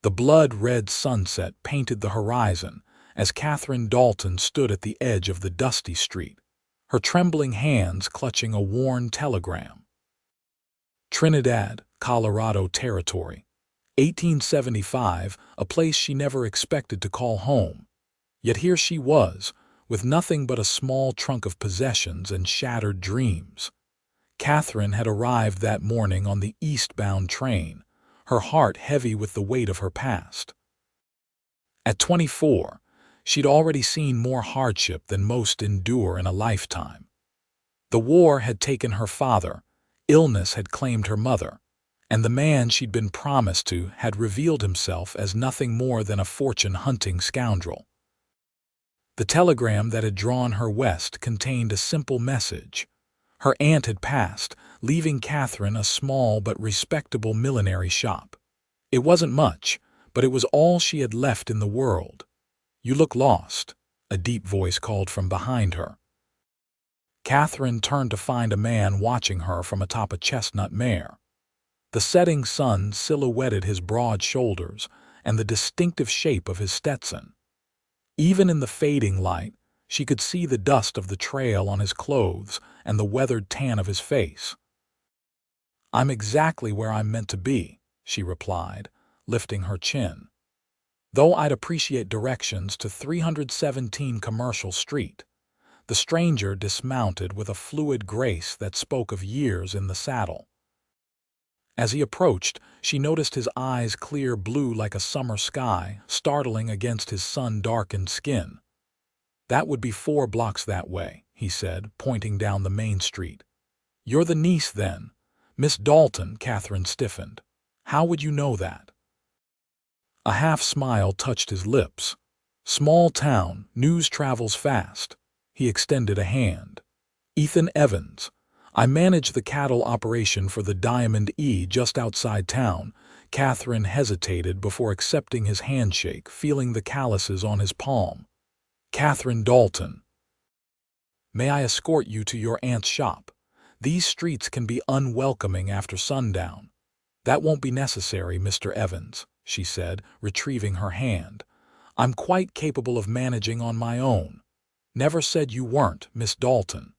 The blood-red sunset painted the horizon as Catherine Dalton stood at the edge of the dusty street, her trembling hands clutching a worn telegram. Trinidad, Colorado Territory, 1875, a place she never expected to call home. Yet here she was, with nothing but a small trunk of possessions and shattered dreams. Catherine had arrived that morning on the eastbound train, her heart heavy with the weight of her past. At 24, she'd already seen more hardship than most endure in a lifetime. The war had taken her father, illness had claimed her mother, and the man she'd been promised to had revealed himself as nothing more than a fortune-hunting scoundrel. The telegram that had drawn her west contained a simple message. Her aunt had passed, leaving Catherine a small but respectable millinery shop. It wasn't much, but it was all she had left in the world. "You look lost," a deep voice called from behind her. Catherine turned to find a man watching her from atop a chestnut mare. The setting sun silhouetted his broad shoulders and the distinctive shape of his Stetson. Even in the fading light, she could see the dust of the trail on his clothes and the weathered tan of his face. "I'm exactly where I'm meant to be," she replied, lifting her chin. "Though I'd appreciate directions to 317 Commercial Street." The stranger dismounted with a fluid grace that spoke of years in the saddle. As he approached, she noticed his eyes clear blue like a summer sky, startling against his sun-darkened skin. "That would be 4 blocks that way," he said, pointing down the main street. "You're the niece, then?" "Miss Dalton," Catherine stiffened. "How would you know that?" A half-smile touched his lips. "Small town, news travels fast." He extended a hand. "Ethan Evans. I manage the cattle operation for the Diamond E just outside town." Catherine hesitated before accepting his handshake, feeling the calluses on his palm. "Catherine Dalton. May I escort you to your aunt's shop? These streets can be unwelcoming after sundown." "That won't be necessary, Mr. Evans," she said, retrieving her hand. "I'm quite capable of managing on my own." "Never said you weren't, Miss Dalton."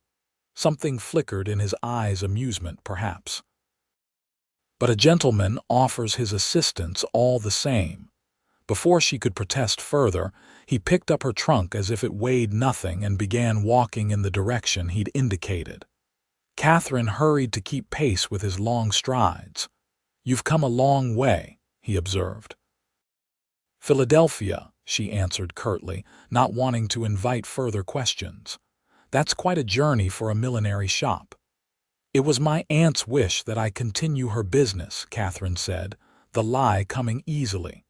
Something flickered in his eyes, amusement, perhaps. "But a gentleman offers his assistance all the same." Before she could protest further, he picked up her trunk as if it weighed nothing and began walking in the direction he'd indicated. Catherine hurried to keep pace with his long strides. "You've come a long way," he observed. "Philadelphia," she answered curtly, not wanting to invite further questions. "That's quite a journey for a millinery shop." "It was my aunt's wish that I continue her business," Catherine said, the lie coming easily.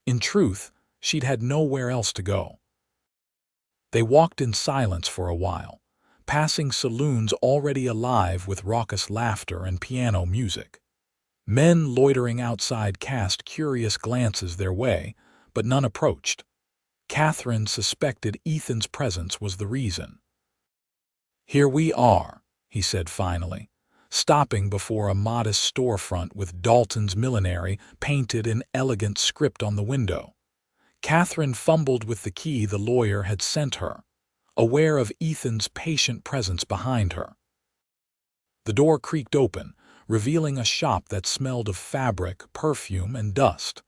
In truth, she'd had nowhere else to go. They walked in silence for a while, passing saloons already alive with raucous laughter and piano music. Men loitering outside cast curious glances their way, but none approached. Catherine suspected Ethan's presence was the reason. "Here we are," he said finally, stopping before a modest storefront with Dalton's Millinery painted in elegant script on the window. Catherine fumbled with the key the lawyer had sent her, aware of Ethan's patient presence behind her. The door creaked open, revealing a shop that smelled of fabric, perfume, and dust.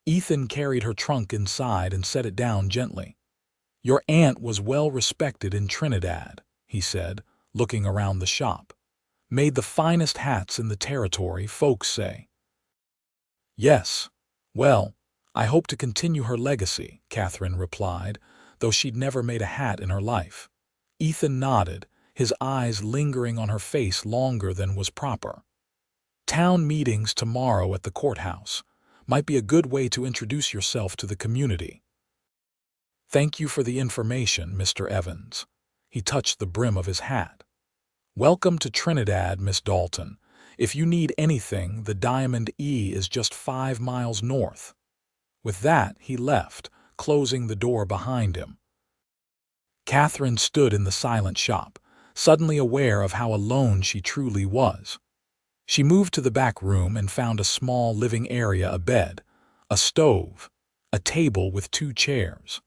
Ethan carried her trunk inside and set it down gently. "Your aunt was well respected in Trinidad," he said, looking around the shop. "Made the finest hats in the territory, folks say." "Yes. Well, I hope to continue her legacy," Catherine replied, though she'd never made a hat in her life. Ethan nodded, his eyes lingering on her face longer than was proper. "Town meetings tomorrow at the courthouse. Might be a good way to introduce yourself to the community." "Thank you for the information, Mr. Evans." He touched the brim of his hat. "Welcome to Trinidad, Miss Dalton. If you need anything, the Diamond E is just 5 miles north." With that, he left, closing the door behind him. Catherine stood in the silent shop, suddenly aware of how alone she truly was. She moved to the back room and found a small living area, a bed, a stove, a table with 2 chairs.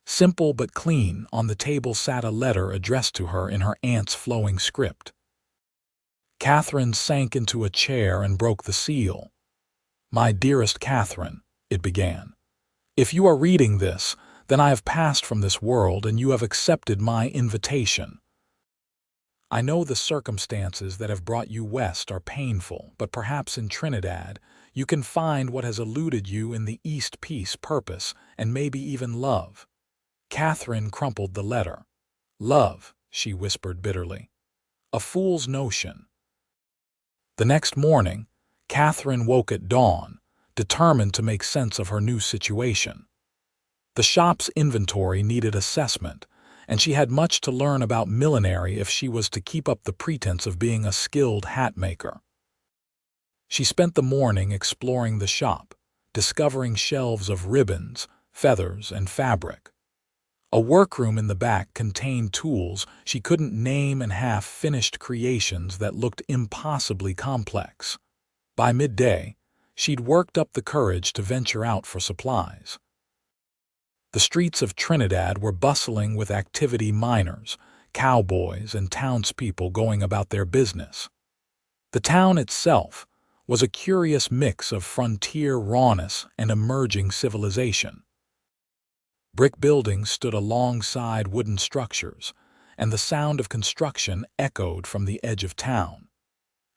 Simple but clean, on the table sat a letter addressed to her in her aunt's flowing script. Catherine sank into a chair and broke the seal. "My dearest Catherine," it began, "if you are reading this, then I have passed from this world and you have accepted my invitation. I know the circumstances that have brought you west are painful, but perhaps in Trinidad you can find what has eluded you in the East: peace, purpose, and maybe even love." Catherine crumpled the letter. "Love," she whispered bitterly. "A fool's notion." The next morning, Catherine woke at dawn, determined to make sense of her new situation. The shop's inventory needed assessment, and she had much to learn about millinery if she was to keep up the pretense of being a skilled hat maker. She spent the morning exploring the shop, discovering shelves of ribbons, feathers, and fabric. A workroom in the back contained tools she couldn't name and half-finished creations that looked impossibly complex. By midday, she'd worked up the courage to venture out for supplies. The streets of Trinidad were bustling with activity: miners, cowboys, and townspeople going about their business. The town itself was a curious mix of frontier rawness and emerging civilization. Brick buildings stood alongside wooden structures, and the sound of construction echoed from the edge of town.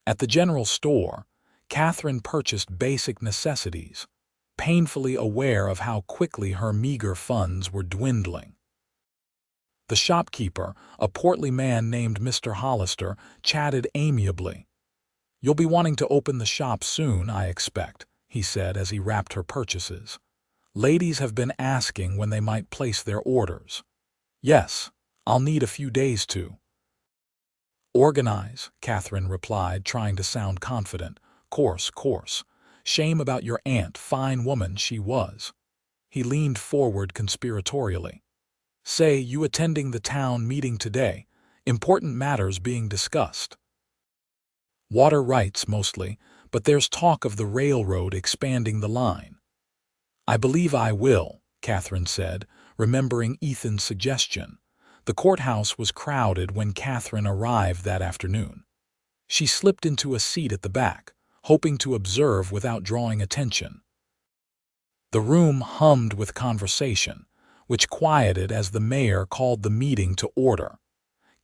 At the general store, Catherine purchased basic necessities, painfully aware of how quickly her meager funds were dwindling. The shopkeeper, a portly man named Mr. Hollister, chatted amiably. "You'll be wanting to open the shop soon, I expect," he said as he wrapped her purchases. "Ladies have been asking when they might place their orders." "Yes, I'll need a few days to organize," Catherine replied, trying to sound confident. Course. Shame about your aunt, fine woman she was." He leaned forward conspiratorially. "Say, you attending the town meeting today? Important matters being discussed." "Water rights mostly, but there's talk of the railroad expanding the line." "I believe I will," Catherine said, remembering Ethan's suggestion. The courthouse was crowded when Catherine arrived that afternoon. She slipped into a seat at the back, hoping to observe without drawing attention. The room hummed with conversation, which quieted as the mayor called the meeting to order.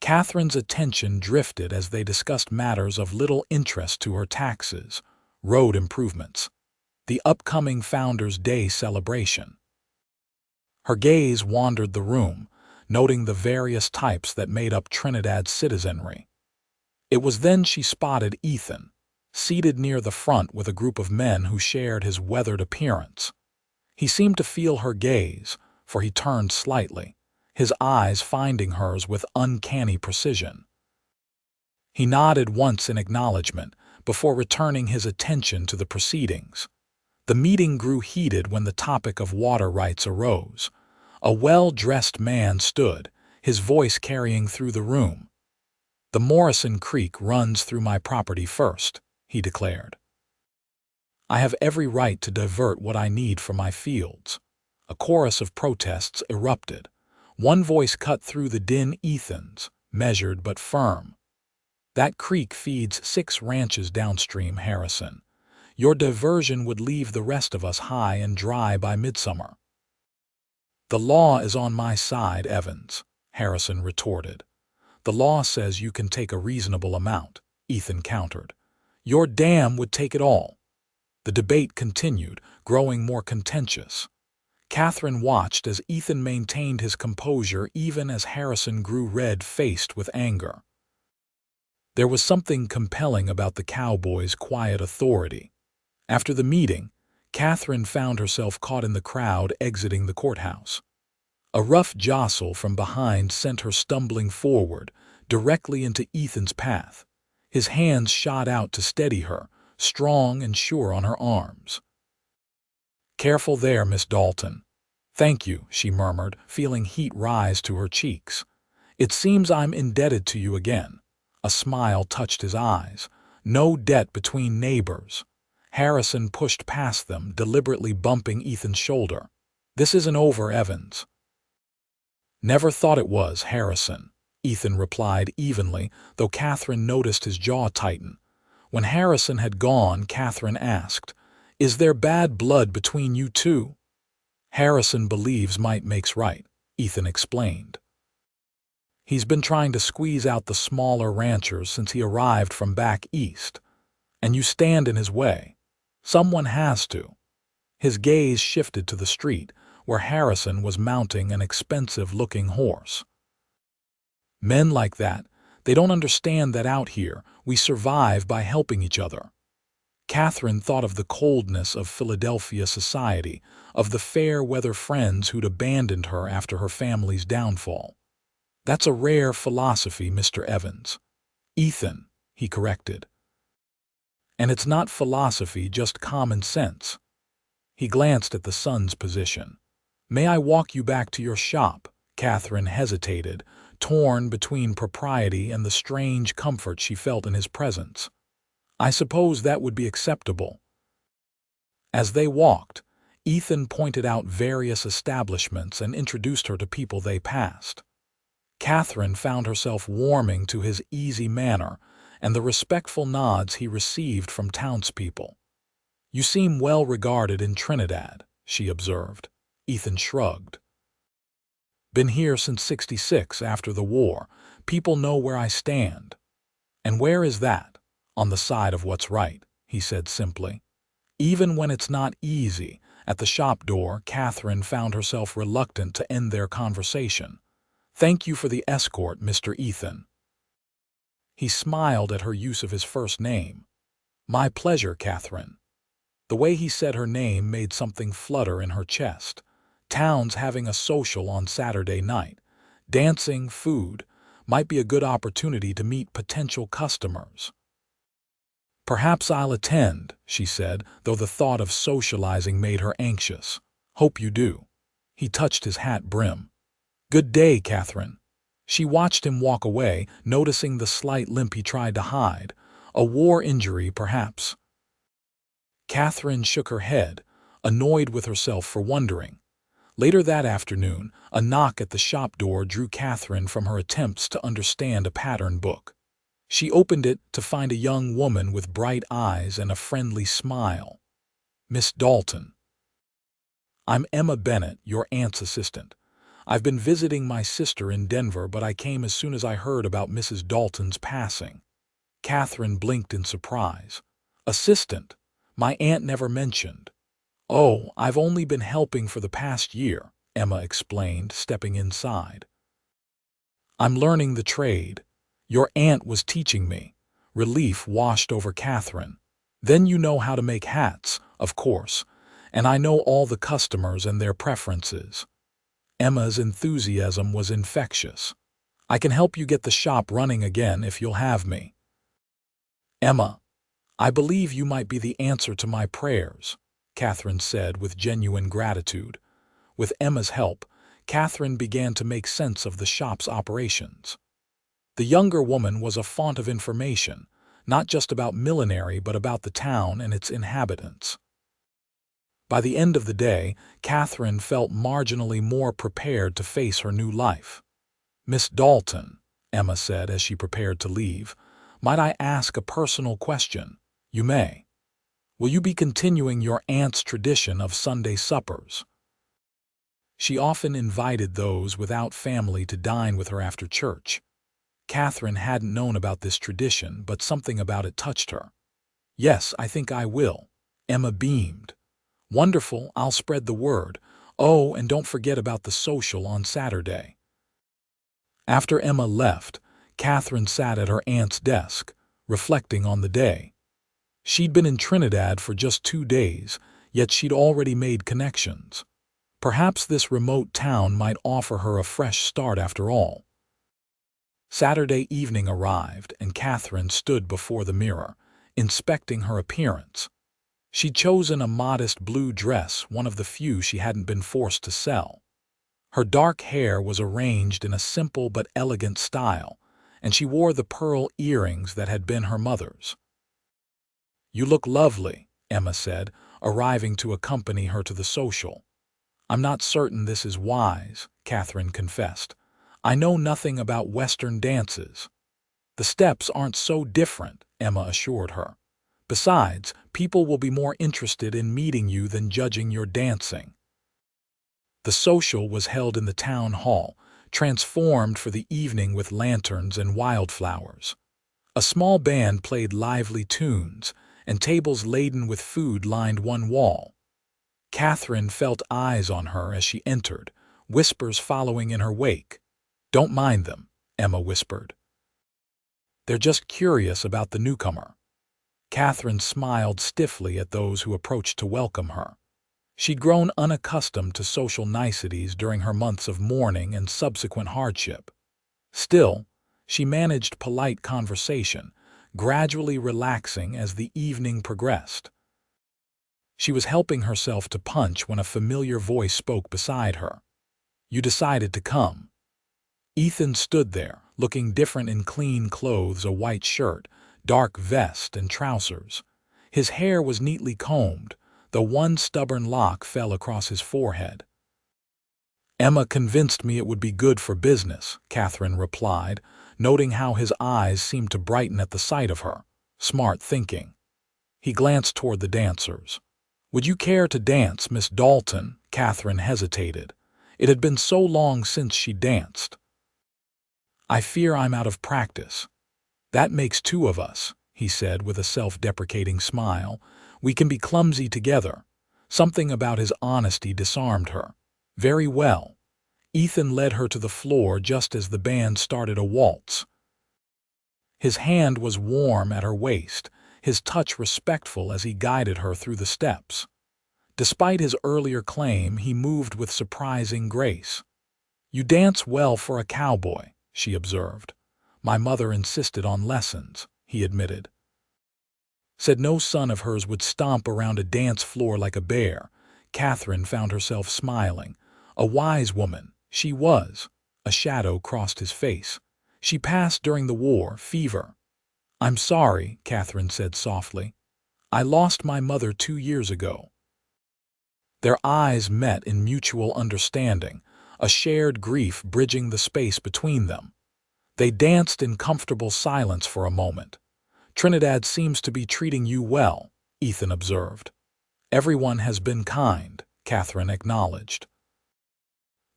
Catherine's attention drifted as they discussed matters of little interest to her: taxes, road improvements, the upcoming Founders' Day celebration. Her gaze wandered the room, noting the various types that made up Trinidad's citizenry. It was then she spotted Ethan, seated near the front with a group of men who shared his weathered appearance. He seemed to feel her gaze, for he turned slightly, his eyes finding hers with uncanny precision. He nodded once in acknowledgement before returning his attention to the proceedings. The meeting grew heated when the topic of water rights arose. A well-dressed man stood, his voice carrying through the room. "The Morrison Creek runs through my property first," he declared. "I have every right to divert what I need for my fields." A chorus of protests erupted. One voice cut through the din: Ethan's, measured but firm. "That creek feeds 6 ranches downstream, Harrison. Your diversion would leave the rest of us high and dry by midsummer." "The law is on my side, Evans," Harrison retorted. "The law says you can take a reasonable amount," Ethan countered. "Your dam would take it all." The debate continued, growing more contentious. Catherine watched as Ethan maintained his composure even as Harrison grew red-faced with anger. There was something compelling about the cowboy's quiet authority. After the meeting, Catherine found herself caught in the crowd exiting the courthouse. A rough jostle from behind sent her stumbling forward, directly into Ethan's path. His hands shot out to steady her, strong and sure on her arms. "Careful there, Miss Dalton." "Thank you," she murmured, feeling heat rise to her cheeks. "It seems I'm indebted to you again." A smile touched his eyes. "No debt between neighbors." Harrison pushed past them, deliberately bumping Ethan's shoulder. "This isn't over, Evans." "Never thought it was, Harrison," Ethan replied evenly, though Catherine noticed his jaw tighten. When Harrison had gone, Catherine asked, "Is there bad blood between you two?" "Harrison believes might makes right," Ethan explained. "He's been trying to squeeze out the smaller ranchers since he arrived from back east. And you stand in his way. Someone has to." His gaze shifted to the street, where Harrison was mounting an expensive-looking horse. "Men like that, they don't understand that out here we survive by helping each other." Catherine thought of the coldness of Philadelphia society, of the fair-weather friends who'd abandoned her after her family's downfall. "That's a rare philosophy, Mr. Evans." "Ethan," he corrected. "And it's not philosophy, just common sense." He glanced at the son's position. "May I walk you back to your shop?" Catherine hesitated, torn between propriety and the strange comfort she felt in his presence. "I suppose that would be acceptable." As they walked, Ethan pointed out various establishments and introduced her to people they passed. Catherine found herself warming to his easy manner and the respectful nods he received from townspeople. "You seem well regarded in Trinidad," she observed. Ethan shrugged. "Been here since '66, after the war. People know where I stand." "And where is that?" "On the side of what's right," he said simply. Even when it's not easy, at the shop door, Catherine found herself reluctant to end their conversation. "Thank you for the escort, Mr. Ethan." He smiled at her use of his first name. "My pleasure, Catherine." The way he said her name made something flutter in her chest. Town's having a social on Saturday night. Dancing, food, might be a good opportunity to meet potential customers. "Perhaps I'll attend," she said, though the thought of socializing made her anxious. "Hope you do." He touched his hat brim. "Good day, Catherine." She watched him walk away, noticing the slight limp he tried to hide. A war injury, perhaps. Catherine shook her head, annoyed with herself for wondering. Later that afternoon, a knock at the shop door drew Catherine from her attempts to understand a pattern book. She opened it to find a young woman with bright eyes and a friendly smile. "Miss Dalton." "I'm Emma Bennett, your aunt's assistant. I've been visiting my sister in Denver, but I came as soon as I heard about Mrs. Dalton's passing." Catherine blinked in surprise. "Assistant? My aunt never mentioned." "Oh, I've only been helping for the past year," Emma explained, stepping inside. "I'm learning the trade. Your aunt was teaching me." Relief washed over Catherine. "Then you know how to make hats, of course, and I know all the customers and their preferences." Emma's enthusiasm was infectious. "I can help you get the shop running again if you'll have me." "Emma, I believe you might be the answer to my prayers," Catherine said with genuine gratitude. With Emma's help, Catherine began to make sense of the shop's operations. The younger woman was a font of information, not just about millinery but about the town and its inhabitants. By the end of the day, Catherine felt marginally more prepared to face her new life. "Miss Dalton," Emma said as she prepared to leave, "might I ask a personal question?" "You may." "Will you be continuing your aunt's tradition of Sunday suppers?" She often invited those without family to dine with her after church. Catherine hadn't known about this tradition, but something about it touched her. "Yes, I think I will." Emma beamed. "Wonderful, I'll spread the word. Oh, and don't forget about the social on Saturday." After Emma left, Catherine sat at her aunt's desk, reflecting on the day. She'd been in Trinidad for just 2 days, yet she'd already made connections. Perhaps this remote town might offer her a fresh start after all. Saturday evening arrived, and Catherine stood before the mirror, inspecting her appearance. She'd chosen a modest blue dress, one of the few she hadn't been forced to sell. Her dark hair was arranged in a simple but elegant style, and she wore the pearl earrings that had been her mother's. "You look lovely," Emma said, arriving to accompany her to the social. I'm not certain this is wise, Catherine confessed. I know nothing about Western dances. The steps aren't so different, Emma assured her. Besides, people will be more interested in meeting you than judging your dancing. The social was held in the town hall, transformed for the evening with lanterns and wildflowers. A small band played lively tunes, and tables laden with food lined one wall. Catherine felt eyes on her as she entered, whispers following in her wake. "Don't mind them," Emma whispered. "They're just curious about the newcomer." Catherine smiled stiffly at those who approached to welcome her. She'd grown unaccustomed to social niceties during her months of mourning and subsequent hardship. Still, she managed polite conversation, gradually relaxing as the evening progressed. She was helping herself to punch when a familiar voice spoke beside her. "You decided to come." Ethan stood there, looking different in clean clothes, a white shirt, dark vest, and trousers. His hair was neatly combed, though one stubborn lock fell across his forehead. "Emma convinced me it would be good for business," Catherine replied, noting how his eyes seemed to brighten at the sight of her. "Smart thinking." He glanced toward the dancers. "Would you care to dance, Miss Dalton?" Catherine hesitated. It had been so long since she danced. "I fear I'm out of practice." "That makes two of us," he said with a self-deprecating smile. "We can be clumsy together." Something about his honesty disarmed her. "Very well." Ethan led her to the floor just as the band started a waltz. His hand was warm at her waist, his touch respectful as he guided her through the steps. Despite his earlier claim, he moved with surprising grace. "You dance well for a cowboy," she observed. "My mother insisted on lessons," he admitted. Said no son of hers would stomp around a dance floor like a bear. Catherine found herself smiling. A wise woman, she was. A shadow crossed his face. "She passed during the war, fever." "I'm sorry," Catherine said softly. "I lost my mother 2 years ago." Their eyes met in mutual understanding, a shared grief bridging the space between them. They danced in comfortable silence for a moment. "Trinidad seems to be treating you well," Ethan observed. "Everyone has been kind," Catherine acknowledged.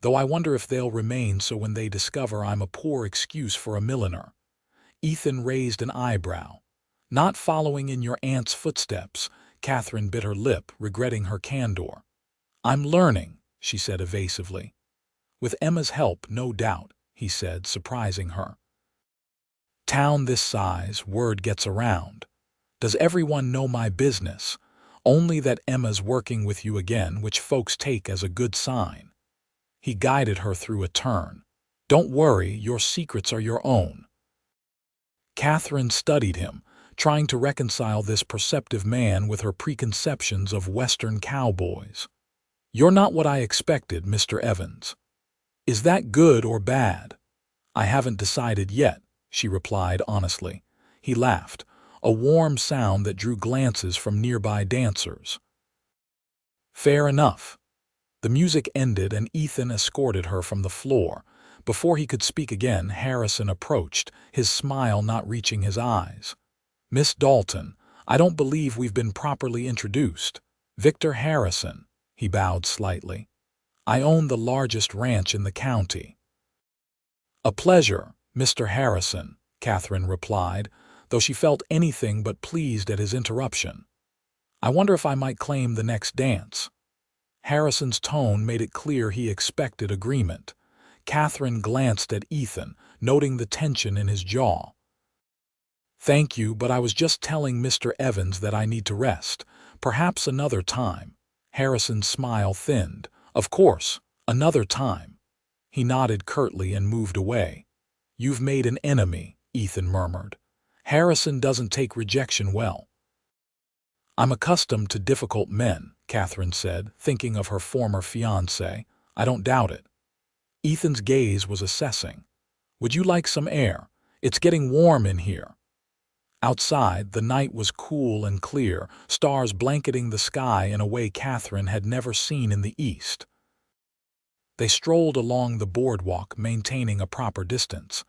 "Though I wonder if they'll remain so when they discover I'm a poor excuse for a milliner." Ethan raised an eyebrow. "Not following in your aunt's footsteps," Catherine bit her lip, regretting her candor. "I'm learning," she said evasively. "With Emma's help, no doubt," he said, surprising her. "Town this size, word gets around. Does everyone know my business? Only that Emma's working with you again, which folks take as a good sign." He guided her through a turn. "Don't worry, your secrets are your own." Catherine studied him, trying to reconcile this perceptive man with her preconceptions of Western cowboys. "You're not what I expected, Mr. Evans." "Is that good or bad?" "I haven't decided yet," she replied honestly. He laughed, a warm sound that drew glances from nearby dancers. "Fair enough." The music ended and Ethan escorted her from the floor. Before he could speak again, Harrison approached, his smile not reaching his eyes. "Miss Dalton, I don't believe we've been properly introduced. Victor Harrison." He bowed slightly. "I own the largest ranch in the county." "A pleasure, Mr. Harrison," Catherine replied, though she felt anything but pleased at his interruption. "I wonder if I might claim the next dance." Harrison's tone made it clear he expected agreement. Catherine glanced at Ethan, noting the tension in his jaw. "Thank you, but I was just telling Mr. Evans that I need to rest. Perhaps another time." Harrison's smile thinned. "Of course, another time." He nodded curtly and moved away. "You've made an enemy," Ethan murmured. "Harrison doesn't take rejection well." "I'm accustomed to difficult men," Catherine said, thinking of her former fiancé. "I don't doubt it." Ethan's gaze was assessing. "Would you like some air? It's getting warm in here." Outside, the night was cool and clear, stars blanketing the sky in a way Catherine had never seen in the east. They strolled along the boardwalk, maintaining a proper distance.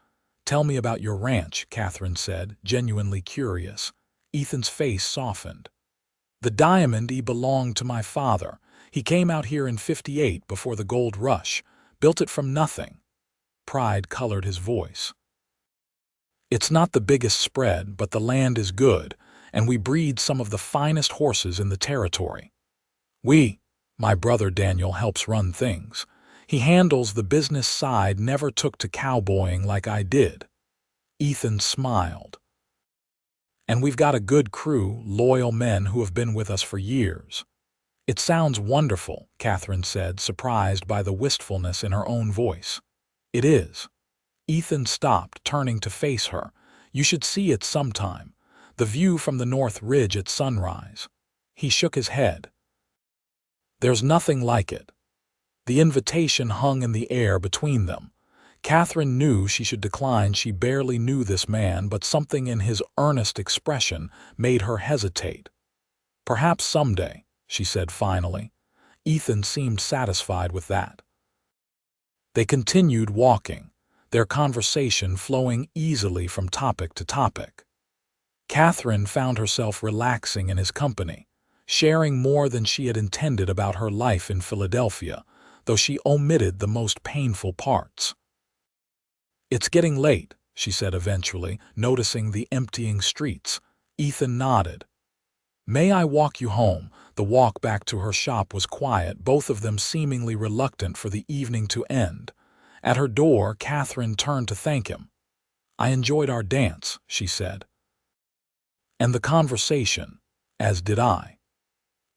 "Tell me about your ranch," Catherine said, genuinely curious. Ethan's face softened. "The Diamond belonged to my father. He came out here in '58 before the gold rush, built it from nothing." Pride colored his voice. "It's not the biggest spread, but the land is good, and we breed some of the finest horses in the territory. My brother Daniel helps run things. He handles the business side, never took to cowboying like I did." Ethan smiled. "And we've got a good crew, loyal men who have been with us for years." "It sounds wonderful," Catherine said, surprised by the wistfulness in her own voice. "It is." Ethan stopped, turning to face her. "You should see it sometime. The view from the North Ridge at sunrise." He shook his head. "There's nothing like it." The invitation hung in the air between them. Catherine knew she should decline. She barely knew this man, but something in his earnest expression made her hesitate. "Perhaps someday," she said finally. Ethan seemed satisfied with that. They continued walking, their conversation flowing easily from topic to topic. Catherine found herself relaxing in his company, sharing more than she had intended about her life in Philadelphia, though she omitted the most painful parts. "It's getting late," she said eventually, noticing the emptying streets. Ethan nodded. "May I walk you home?" The walk back to her shop was quiet, both of them seemingly reluctant for the evening to end. At her door, Catherine turned to thank him. "I enjoyed our dance," she said. "And the conversation, as did I."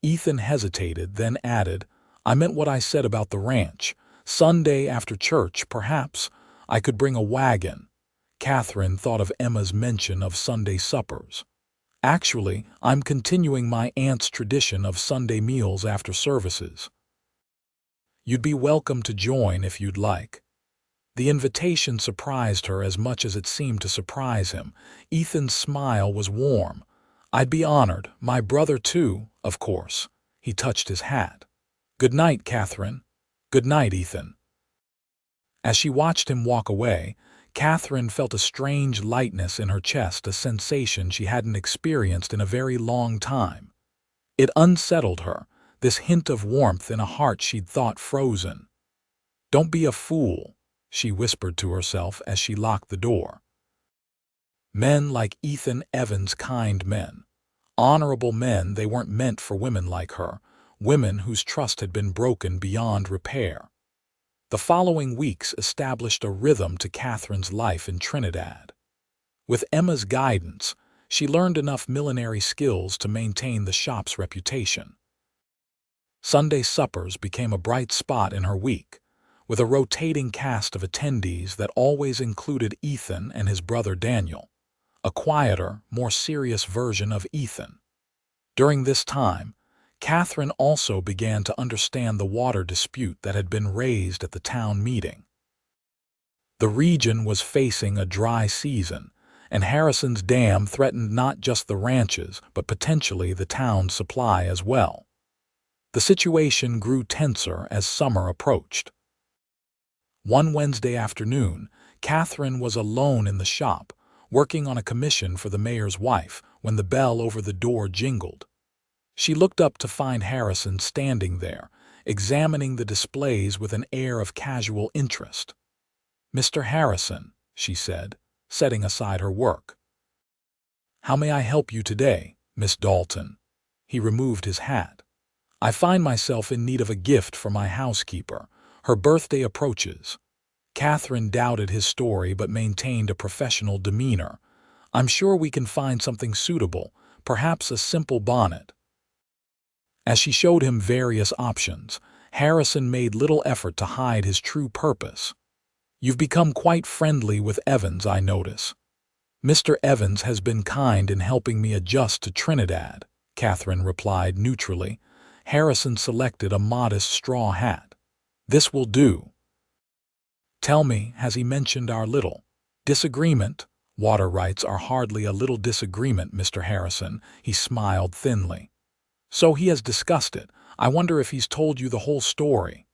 Ethan hesitated, then added, "I meant what I said about the ranch. Sunday after church, perhaps. I could bring a wagon." Catherine thought of Emma's mention of Sunday suppers. "Actually, I'm continuing my aunt's tradition of Sunday meals after services. You'd be welcome to join if you'd like." The invitation surprised her as much as it seemed to surprise him. Ethan's smile was warm. "I'd be honored. My brother, too, of course." He touched his hat. "Good night, Catherine." "Good night, Ethan." As she watched him walk away, Catherine felt a strange lightness in her chest, a sensation she hadn't experienced in a very long time. It unsettled her, this hint of warmth in a heart she'd thought frozen. "Don't be a fool," she whispered to herself as she locked the door. Men like Ethan Evans, kind men. Honorable men, they weren't meant for women like her, women whose trust had been broken beyond repair. The following weeks established a rhythm to Catherine's life in Trinidad. With Emma's guidance, she learned enough millinery skills to maintain the shop's reputation. Sunday suppers became a bright spot in her week, with a rotating cast of attendees that always included Ethan and his brother Daniel, a quieter, more serious version of Ethan. During this time, Catherine also began to understand the water dispute that had been raised at the town meeting. The region was facing a dry season, and Harrison's dam threatened not just the ranches, but potentially the town's supply as well. The situation grew tenser as summer approached. One Wednesday afternoon, Catherine was alone in the shop, working on a commission for the mayor's wife, when the bell over the door jingled. She looked up to find Harrison standing there, examining the displays with an air of casual interest. "Mr. Harrison," she said, setting aside her work. "How may I help you today, Miss Dalton?" He removed his hat. "I find myself in need of a gift for my housekeeper. Her birthday approaches." Catherine doubted his story but maintained a professional demeanor. "I'm sure we can find something suitable, perhaps a simple bonnet." As she showed him various options, Harrison made little effort to hide his true purpose. "You've become quite friendly with Evans, I notice." "Mr. Evans has been kind in helping me adjust to Trinidad," Catherine replied neutrally. Harrison selected a modest straw hat. "This will do." "Tell me, has he mentioned our little disagreement?" Water rights are hardly a little disagreement, Mr. Harrison. He smiled thinly. So he has discussed it. I wonder if he's told you the whole story.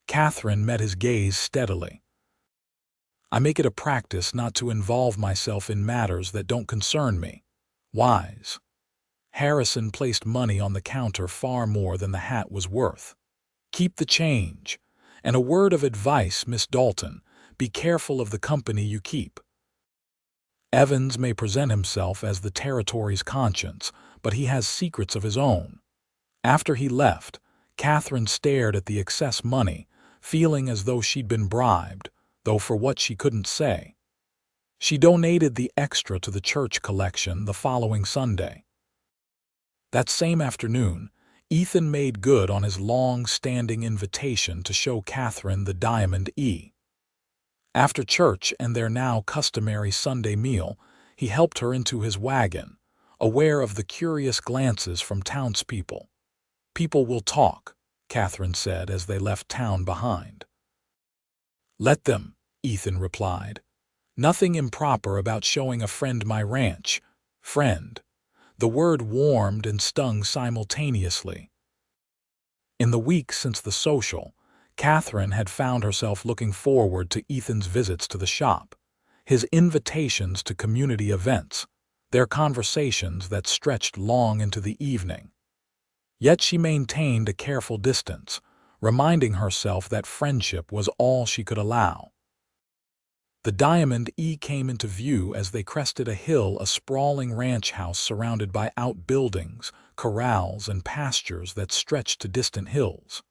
Catherine met his gaze steadily. I make it a practice not to involve myself in matters that don't concern me. Wise. Harrison placed money on the counter, far more than the hat was worth. Keep the change. And a word of advice, Miss Dalton, be careful of the company you keep. Evans may present himself as the territory's conscience, but he has secrets of his own. After he left, Catherine stared at the excess money, feeling as though she'd been bribed, though for what she couldn't say. She donated the extra to the church collection the following Sunday. That same afternoon, Ethan made good on his long-standing invitation to show Catherine the Diamond E. After church and their now customary Sunday meal, he helped her into his wagon, aware of the curious glances from townspeople. People will talk, Catherine said as they left town behind. Let them, Ethan replied. Nothing improper about showing a friend my ranch. Friend. The word warmed and stung simultaneously. In the week since the social, Catherine had found herself looking forward to Ethan's visits to the shop, his invitations to community events, their conversations that stretched long into the evening. Yet she maintained a careful distance, reminding herself that friendship was all she could allow. The Diamond E came into view as they crested a hill, a sprawling ranch house surrounded by outbuildings, corrals, and pastures that stretched to distant hills.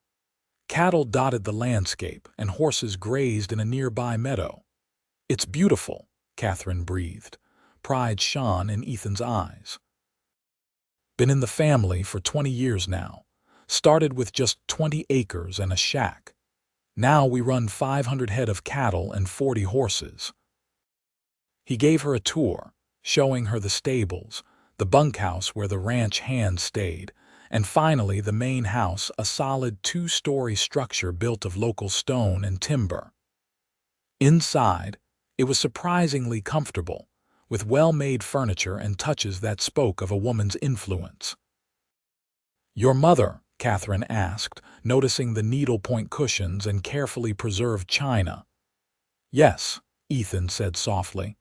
Cattle dotted the landscape, and horses grazed in a nearby meadow. It's beautiful, Catherine breathed. Pride shone in Ethan's eyes. Been in the family for 20 years now. Started with just 20 acres and a shack. Now we run 500 head of cattle and 40 horses. He gave her a tour, showing her the stables, the bunkhouse where the ranch hands stayed, and finally the main house, a solid 2-story structure built of local stone and timber. Inside, it was surprisingly comfortable, with well-made furniture and touches that spoke of a woman's influence. Your mother? Catherine asked, noticing the needlepoint cushions and carefully preserved china. Yes, Ethan said softly.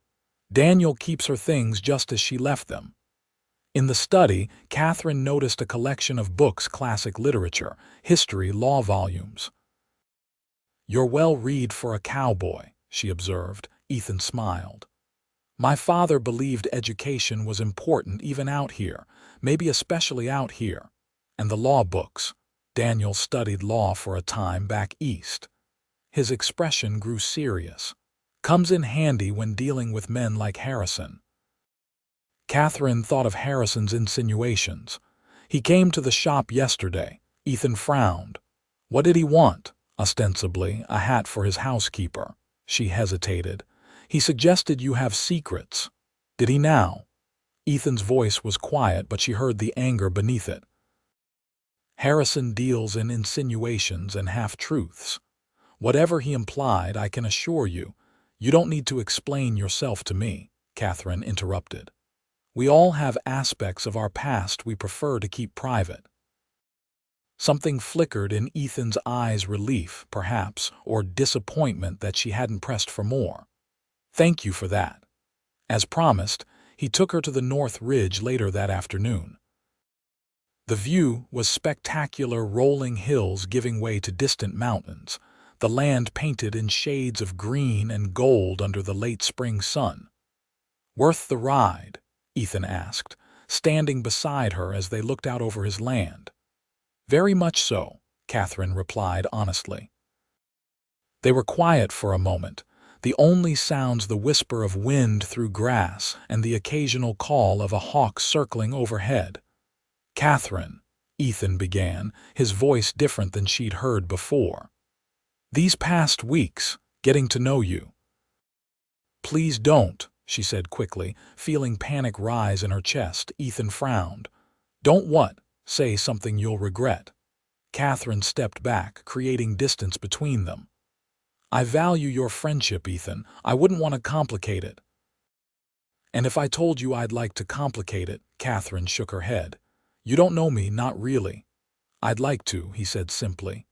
Daniel keeps her things just as she left them. In the study, Catherine noticed a collection of books, classic literature, history, law volumes. You're well read for a cowboy, she observed. Ethan smiled. My father believed education was important even out here, maybe especially out here. And the law books. Daniel studied law for a time back east. His expression grew serious. Comes in handy when dealing with men like Harrison. Catherine thought of Harrison's insinuations. He came to the shop yesterday. Ethan frowned. What did he want? Ostensibly, a hat for his housekeeper. She hesitated. He suggested you have secrets. Did he now? Ethan's voice was quiet, but she heard the anger beneath it. Harrison deals in insinuations and half-truths. Whatever he implied, I can assure you, you don't need to explain yourself to me, Catherine interrupted. We all have aspects of our past we prefer to keep private. Something flickered in Ethan's eyes, relief, perhaps, or disappointment that she hadn't pressed for more. Thank you for that. As promised, he took her to the North Ridge later that afternoon. The view was spectacular, rolling hills giving way to distant mountains, the land painted in shades of green and gold under the late spring sun. Worth the ride? Ethan asked, standing beside her as they looked out over his land. Very much so, Catherine replied honestly. They were quiet for a moment, the only sounds the whisper of wind through grass and the occasional call of a hawk circling overhead. Catherine, Ethan began, his voice different than she'd heard before. These past weeks, getting to know you. Please don't, she said quickly, feeling panic rise in her chest. Ethan frowned. Don't what? Say something you'll regret. Catherine stepped back, creating distance between them. I value your friendship, Ethan. I wouldn't want to complicate it. And if I told you I'd like to complicate it, Catherine shook her head. You don't know me, not really. I'd like to, he said simply.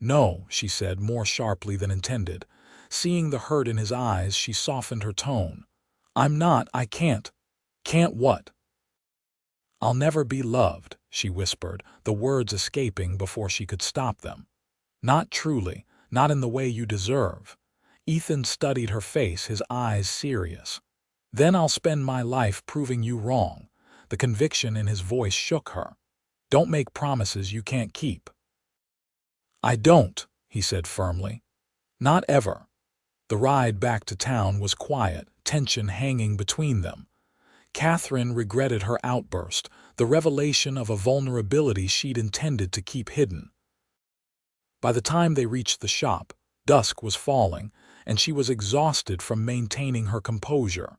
No, she said more sharply than intended. Seeing the hurt in his eyes, she softened her tone. I can't. Can't what? I'll never be loved, she whispered, the words escaping before she could stop them. Not truly, not in the way you deserve. Ethan studied her face, his eyes serious. Then I'll spend my life proving you wrong. The conviction in his voice shook her. Don't make promises you can't keep. I don't, he said firmly. Not ever. The ride back to town was quiet, tension hanging between them. Catherine regretted her outburst, the revelation of a vulnerability she'd intended to keep hidden. By the time they reached the shop, dusk was falling, and she was exhausted from maintaining her composure.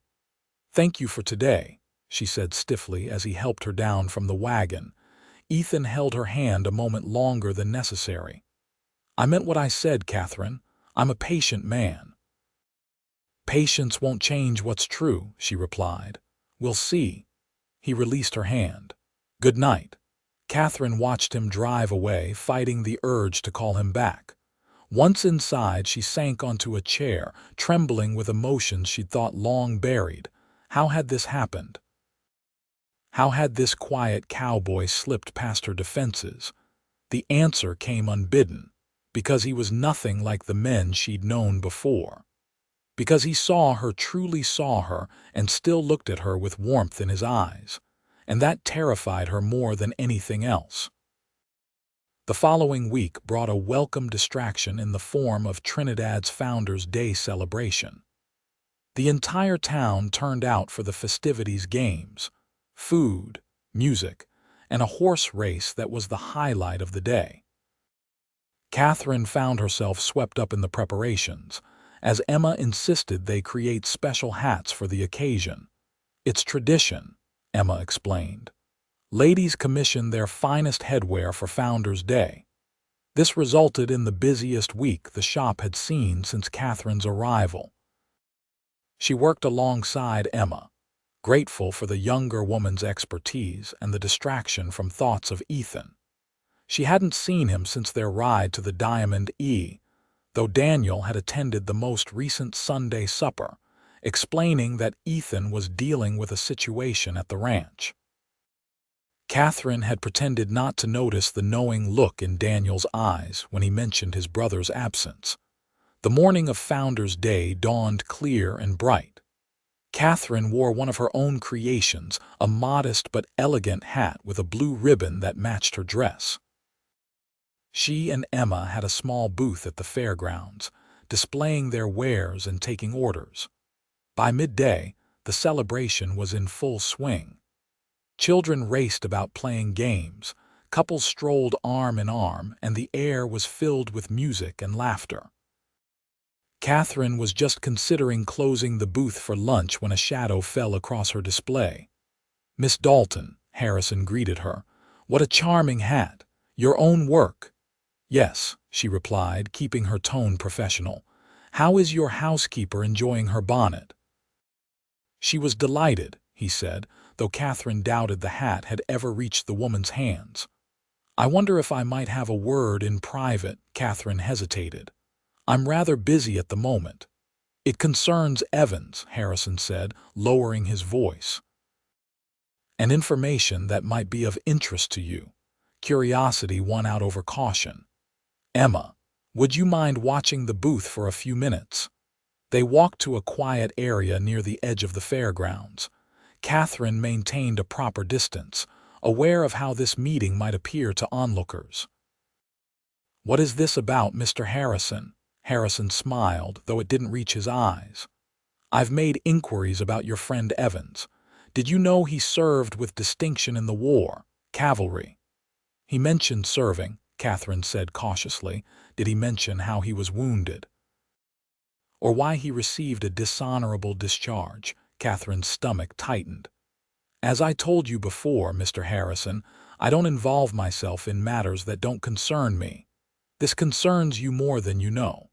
Thank you for today, she said stiffly as he helped her down from the wagon. Ethan held her hand a moment longer than necessary. I meant what I said, Catherine. I'm a patient man. Patience won't change what's true, she replied. We'll see. He released her hand. Good night. Catherine watched him drive away, fighting the urge to call him back. Once inside, she sank onto a chair, trembling with emotions she'd thought long buried. How had this happened? How had this quiet cowboy slipped past her defenses? The answer came unbidden, because he was nothing like the men she'd known before. Because he saw her, truly saw her, and still looked at her with warmth in his eyes. And that terrified her more than anything else. The following week brought a welcome distraction in the form of Trinidad's Founders' Day celebration. The entire town turned out for the festivities, games, food, music, and a horse race that was the highlight of the day. Catherine found herself swept up in the preparations, as Emma insisted they create special hats for the occasion. It's tradition, Emma explained. Ladies commission their finest headwear for Founders' Day. This resulted in the busiest week the shop had seen since Catherine's arrival. She worked alongside Emma, grateful for the younger woman's expertise and the distraction from thoughts of Ethan. She hadn't seen him since their ride to the Diamond E, though Daniel had attended the most recent Sunday supper, explaining that Ethan was dealing with a situation at the ranch. Catherine had pretended not to notice the knowing look in Daniel's eyes when he mentioned his brother's absence. The morning of Founders' Day dawned clear and bright. Catherine wore one of her own creations, a modest but elegant hat with a blue ribbon that matched her dress. She and Emma had a small booth at the fairgrounds, displaying their wares and taking orders. By midday, the celebration was in full swing. Children raced about playing games, couples strolled arm in arm, and the air was filled with music and laughter. Catherine was just considering closing the booth for lunch when a shadow fell across her display. Miss Dalton, Harrison greeted her. What a charming hat! Your own work. Yes, she replied, keeping her tone professional. How is your housekeeper enjoying her bonnet? She was delighted, he said, though Catherine doubted the hat had ever reached the woman's hands. I wonder if I might have a word in private, Catherine hesitated. I'm rather busy at the moment. It concerns Evans, Harrison said, lowering his voice. An information that might be of interest to you. Curiosity won out over caution. Emma, would you mind watching the booth for a few minutes? They walked to a quiet area near the edge of the fairgrounds. Catherine maintained a proper distance, aware of how this meeting might appear to onlookers. What is this about, Mr. Harrison? Harrison smiled, though it didn't reach his eyes. I've made inquiries about your friend Evans. Did you know he served with distinction in the war, cavalry? He mentioned serving, Catherine said cautiously. Did he mention how he was wounded? Or why he received a dishonorable discharge? Catherine's stomach tightened. As I told you before, Mr. Harrison, I don't involve myself in matters that don't concern me. This concerns you more than you know.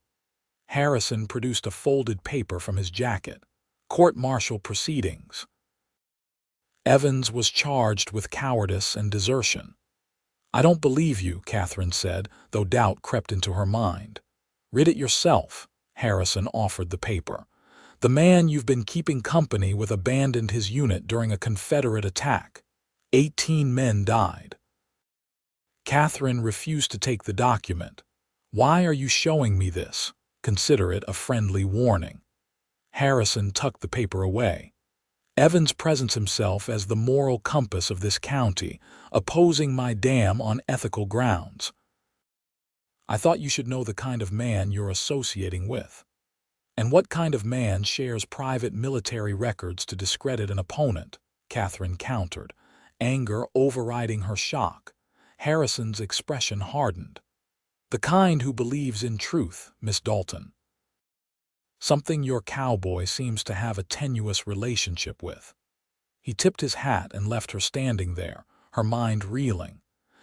Harrison produced a folded paper from his jacket. Court-martial proceedings. Evans was charged with cowardice and desertion. "I don't believe you," Catherine said, though doubt crept into her mind. "Read it yourself." Harrison offered the paper. "The man you've been keeping company with abandoned his unit during a Confederate attack. 18 men died." Catherine refused to take the document. "Why are you showing me this? Consider it a friendly warning." Harrison tucked the paper away. "Evans presents himself as the moral compass of this county, opposing my dam on ethical grounds. I thought you should know the kind of man you're associating with. And what kind of man shares private military records to discredit an opponent?" Catherine countered, anger overriding her shock. Harrison's expression hardened. "The kind who believes in truth, Miss Dalton. Something your cowboy seems to have a tenuous relationship with." He tipped his hat and left her standing there, her mind reeling.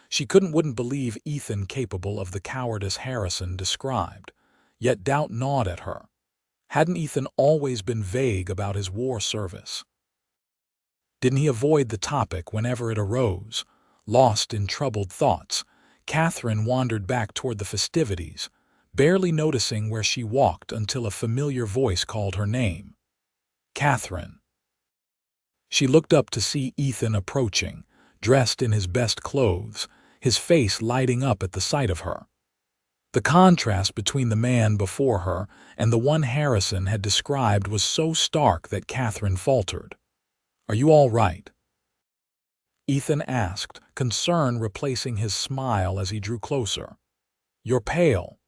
She wouldn't believe Ethan capable of the cowardice Harrison described, yet doubt gnawed at her. Hadn't Ethan always been vague about his war service? Didn't he avoid the topic whenever it arose? Lost in troubled thoughts, Catherine wandered back toward the festivities, barely noticing where she walked until a familiar voice called her name. "Catherine." She looked up to see Ethan approaching, dressed in his best clothes, his face lighting up at the sight of her. The contrast between the man before her and the one Harrison had described was so stark that Catherine faltered. "Are you all right?" Ethan asked, concern replacing his smile as he drew closer. "You're pale."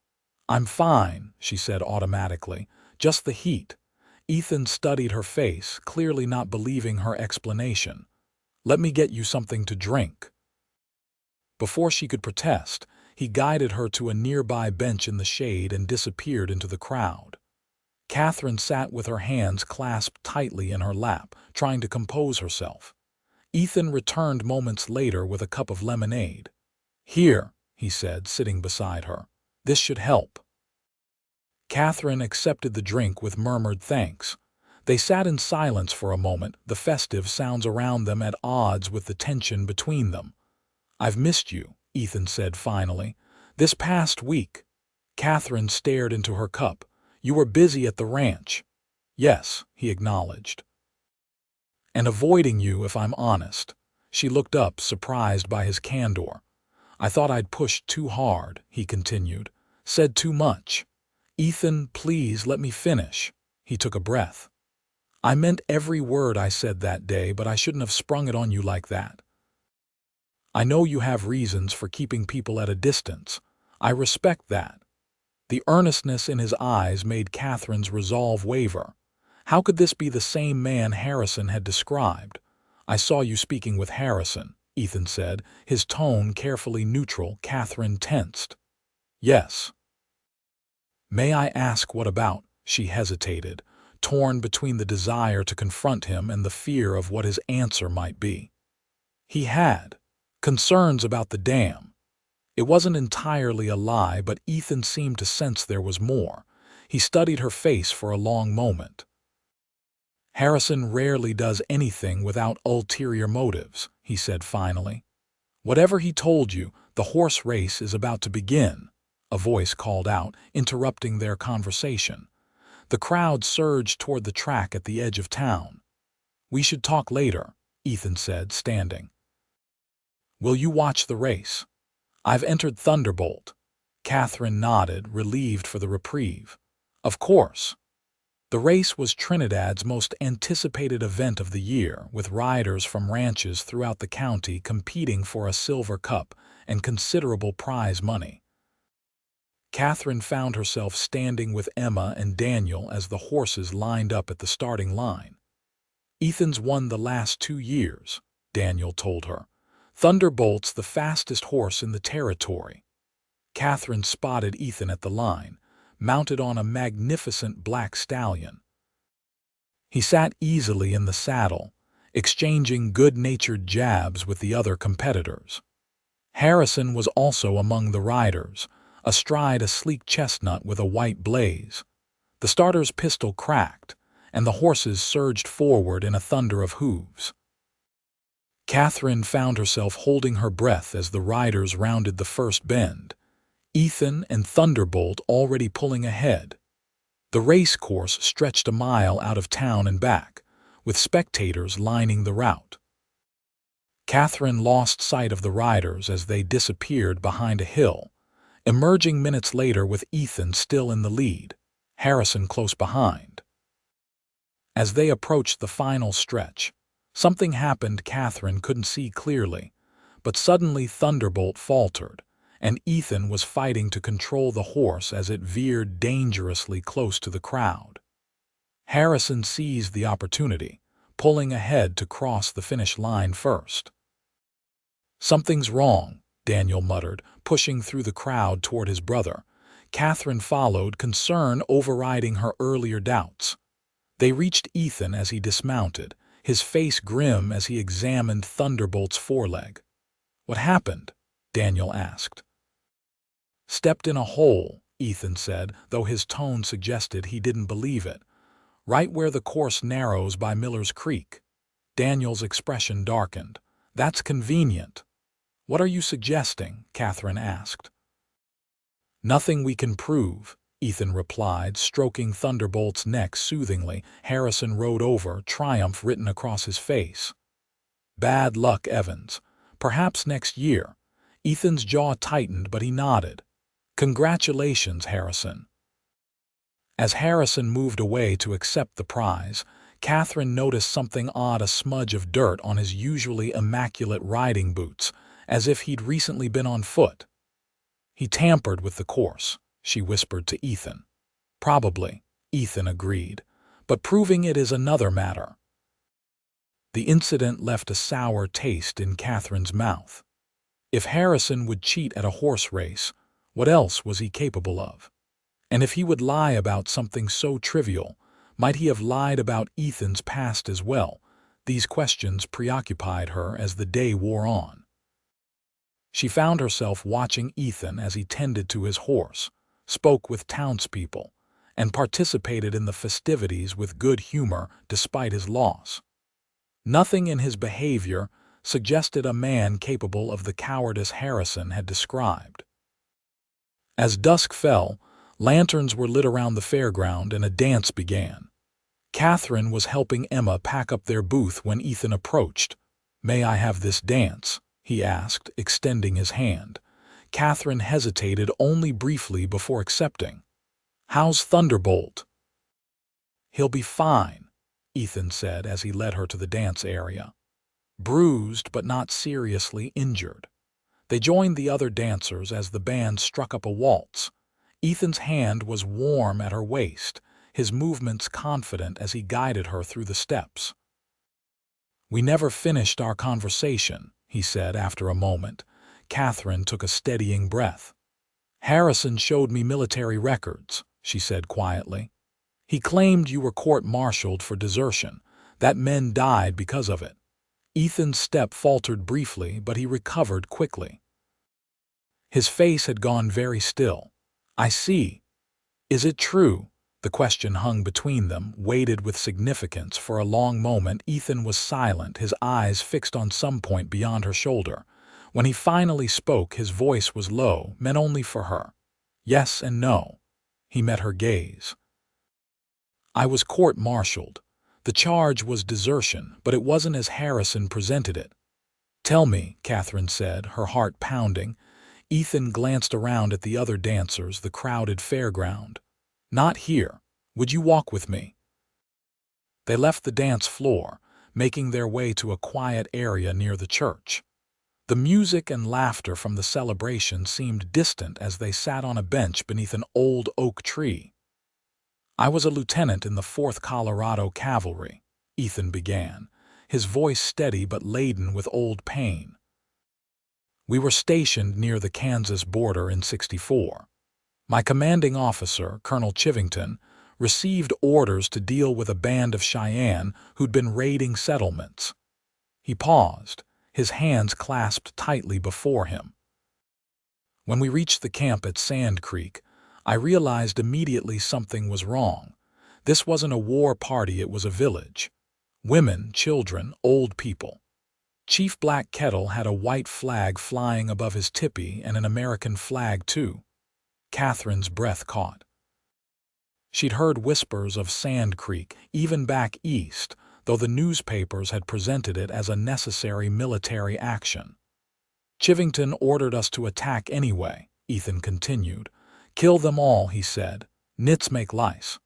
"I'm fine," she said automatically. "Just the heat." Ethan studied her face, clearly not believing her explanation. "Let me get you something to drink." Before she could protest, he guided her to a nearby bench in the shade and disappeared into the crowd. Catherine sat with her hands clasped tightly in her lap, trying to compose herself. Ethan returned moments later with a cup of lemonade. "Here," he said, sitting beside her. "This should help." Catherine accepted the drink with murmured thanks. They sat in silence for a moment, the festive sounds around them at odds with the tension between them. "I've missed you," Ethan said finally. "This past week." Catherine stared into her cup. "You were busy at the ranch." "Yes," he acknowledged. "And avoiding you, if I'm honest." She looked up, surprised by his candor. "I thought I'd pushed too hard," he continued. "Said too much." "Ethan, please let me finish." He took a breath. "I meant every word I said that day, but I shouldn't have sprung it on you like that. I know you have reasons for keeping people at a distance. I respect that." The earnestness in his eyes made Catherine's resolve waver. How could this be the same man Harrison had described? "I saw you speaking with Harrison," Ethan said, his tone carefully neutral. Catherine tensed. "Yes." "May I ask what about?" She hesitated, torn between the desire to confront him and the fear of what his answer might be. He had concerns about the dam. It wasn't entirely a lie, but Ethan seemed to sense there was more. He studied her face for a long moment. "Harrison rarely does anything without ulterior motives," he said finally. "Whatever he told you, the horse race is about to begin," a voice called out, interrupting their conversation. The crowd surged toward the track at the edge of town. "We should talk later," Ethan said, standing. "Will you watch the race?" "I've entered Thunderbolt." Catherine nodded, relieved for the reprieve. "Of course." The race was Trinidad's most anticipated event of the year, with riders from ranches throughout the county competing for a silver cup and considerable prize money. Catherine found herself standing with Emma and Daniel as the horses lined up at the starting line. "Ethan's won the last 2 years," Daniel told her. "Thunderbolt's the fastest horse in the territory." Catherine spotted Ethan at the line, mounted on a magnificent black stallion. He sat easily in the saddle, exchanging good-natured jabs with the other competitors. Harrison was also among the riders, astride a sleek chestnut with a white blaze. The starter's pistol cracked, and the horses surged forward in a thunder of hooves. Catherine found herself holding her breath as the riders rounded the first bend, Ethan and Thunderbolt already pulling ahead. The race course stretched a mile out of town and back, with spectators lining the route. Catherine lost sight of the riders as they disappeared behind a hill, emerging minutes later with Ethan still in the lead, Harrison close behind. As they approached the final stretch, something happened Catherine couldn't see clearly, but suddenly Thunderbolt faltered, and Ethan was fighting to control the horse as it veered dangerously close to the crowd. Harrison seized the opportunity, pulling ahead to cross the finish line first. "Something's wrong," Daniel muttered, pushing through the crowd toward his brother. Catherine followed, concern overriding her earlier doubts. They reached Ethan as he dismounted, his face grim as he examined Thunderbolt's foreleg. "What happened?" Daniel asked. "Stepped in a hole," Ethan said, though his tone suggested he didn't believe it. "Right where the course narrows by Miller's Creek." Daniel's expression darkened. "That's convenient." "What are you suggesting?" Catherine asked. "Nothing we can prove," Ethan replied, stroking Thunderbolt's neck soothingly. Harrison rode over, triumph written across his face. "Bad luck, Evans. Perhaps next year." Ethan's jaw tightened, but he nodded. "Congratulations, Harrison." As Harrison moved away to accept the prize, Catherine noticed something odd, a smudge of dirt on his usually immaculate riding boots, as if he'd recently been on foot. "He tampered with the course," she whispered to Ethan. "Probably," Ethan agreed, "but proving it is another matter." The incident left a sour taste in Catherine's mouth. If Harrison would cheat at a horse race, what else was he capable of? And if he would lie about something so trivial, might he have lied about Ethan's past as well? These questions preoccupied her as the day wore on. She found herself watching Ethan as he tended to his horse, spoke with townspeople, and participated in the festivities with good humor despite his loss. Nothing in his behavior suggested a man capable of the cowardice Harrison had described. As dusk fell, lanterns were lit around the fairground and a dance began. Catherine was helping Emma pack up their booth when Ethan approached. "May I have this dance?" he asked, extending his hand. Catherine hesitated only briefly before accepting. "How's Thunderbolt?" "He'll be fine," Ethan said as he led her to the dance area. "Bruised but not seriously injured." They joined the other dancers as the band struck up a waltz. Ethan's hand was warm at her waist, his movements confident as he guided her through the steps. "We never finished our conversation," he said after a moment. Catherine took a steadying breath. "Harrison showed me military records," she said quietly. "He claimed you were court-martialed for desertion, that men died because of it." Ethan's step faltered briefly, but he recovered quickly. His face had gone very still. "I see. Is it true?" The question hung between them, weighted with significance. For a long moment Ethan was silent, his eyes fixed on some point beyond her shoulder. When he finally spoke, his voice was low, meant only for her. "Yes and no." He met her gaze. "I was court-martialed. The charge was desertion, but it wasn't as Harrison presented it." "Tell me," Catherine said, her heart pounding. Ethan glanced around at the other dancers, the crowded fairground. "Not here. Would you walk with me?" They left the dance floor, making their way to a quiet area near the church. The music and laughter from the celebration seemed distant as they sat on a bench beneath an old oak tree. "I was a lieutenant in the 4th Colorado Cavalry," Ethan began, his voice steady but laden with old pain. "We were stationed near the Kansas border in '64. My commanding officer, Colonel Chivington, received orders to deal with a band of Cheyenne who'd been raiding settlements." He paused, his hands clasped tightly before him. "When we reached the camp at Sand Creek, I realized immediately something was wrong. This wasn't a war party, it was a village. Women, children, old people. Chief Black Kettle had a white flag flying above his tipi and an American flag too. Catherine's breath caught. She'd heard whispers of Sand Creek, even back east, though the newspapers had presented it as a necessary military action. Chivington ordered us to attack anyway, Ethan continued. Kill them all, he said. Nits make lice.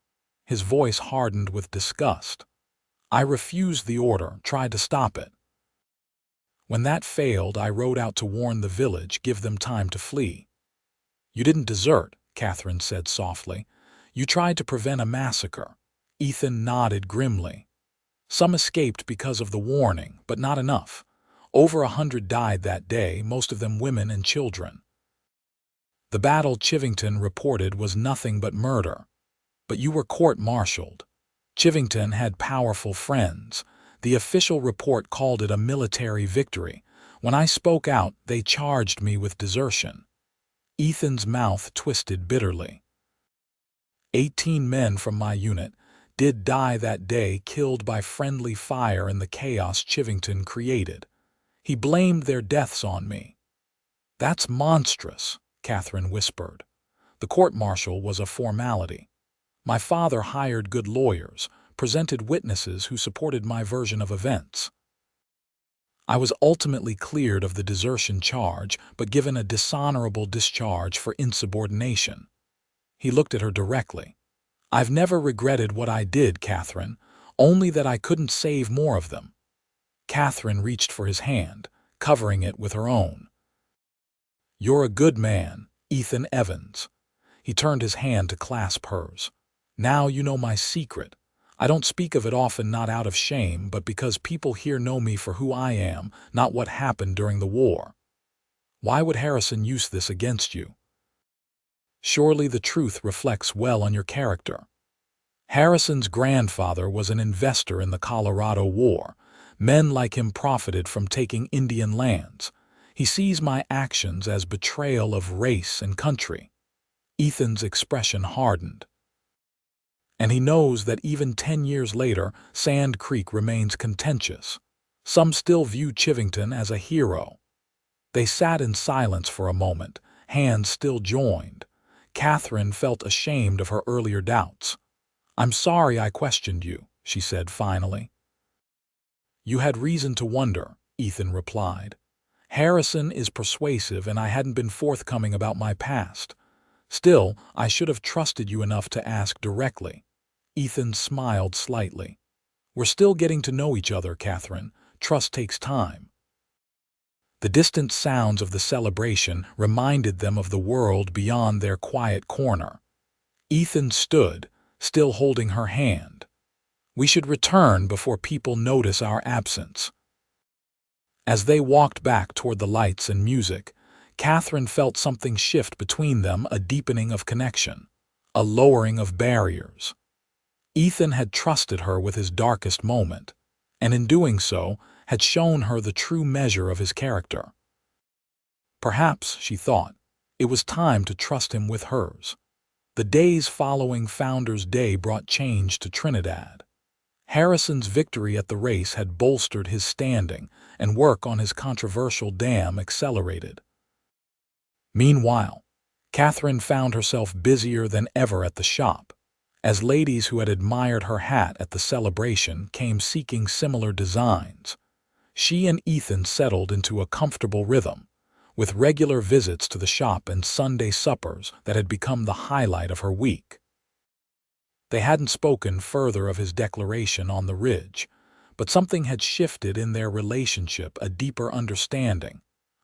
His voice hardened with disgust. I refused the order, tried to stop it. When that failed, I rode out to warn the village, give them time to flee. You didn't desert, Catherine said softly. You tried to prevent a massacre. Ethan nodded grimly. Some escaped because of the warning, but not enough. Over 100 died that day, most of them women and children. The battle Chivington reported was nothing but murder. But you were court-martialed. Chivington had powerful friends. The official report called it a military victory. When I spoke out, they charged me with desertion. Ethan's mouth twisted bitterly. 18 men from my unit did die that day, killed by friendly fire in the chaos Chivington created. He blamed their deaths on me. That's monstrous, Catherine whispered. The court-martial was a formality. My father hired good lawyers, presented witnesses who supported my version of events. I was ultimately cleared of the desertion charge, but given a dishonorable discharge for insubordination. He looked at her directly. I've never regretted what I did, Catherine, only that I couldn't save more of them. Catherine reached for his hand, covering it with her own. You're a good man, Ethan Evans. He turned his hand to clasp hers. Now you know my secret. I don't speak of it often, not out of shame, but because people here know me for who I am, not what happened during the war. Why would Harrison use this against you? Surely the truth reflects well on your character. Harrison's grandfather was an investor in the Colorado War. Men like him profited from taking Indian lands. He sees my actions as betrayal of race and country. Ethan's expression hardened. And he knows that even 10 years later, Sand Creek remains contentious. Some still view Chivington as a hero. They sat in silence for a moment, hands still joined. Catherine felt ashamed of her earlier doubts. I'm sorry I questioned you, she said finally. You had reason to wonder, Ethan replied. Harrison is persuasive and I hadn't been forthcoming about my past. Still, I should have trusted you enough to ask directly. Ethan smiled slightly. We're still getting to know each other, Catherine. Trust takes time. The distant sounds of the celebration reminded them of the world beyond their quiet corner. Ethan stood, still holding her hand. We should return before people notice our absence. As they walked back toward the lights and music, Catherine felt something shift between them, a deepening of connection, a lowering of barriers. Ethan had trusted her with his darkest moment, and in doing so, had shown her the true measure of his character. Perhaps, she thought, it was time to trust him with hers. The days following Founders' Day brought change to Trinidad. Harrison's victory at the race had bolstered his standing, and work on his controversial dam accelerated. Meanwhile, Catherine found herself busier than ever at the shop, as ladies who had admired her hat at the celebration came seeking similar designs. She and Ethan settled into a comfortable rhythm, with regular visits to the shop and Sunday suppers that had become the highlight of her week. They hadn't spoken further of his declaration on the ridge, but something had shifted in their relationship, a deeper understanding,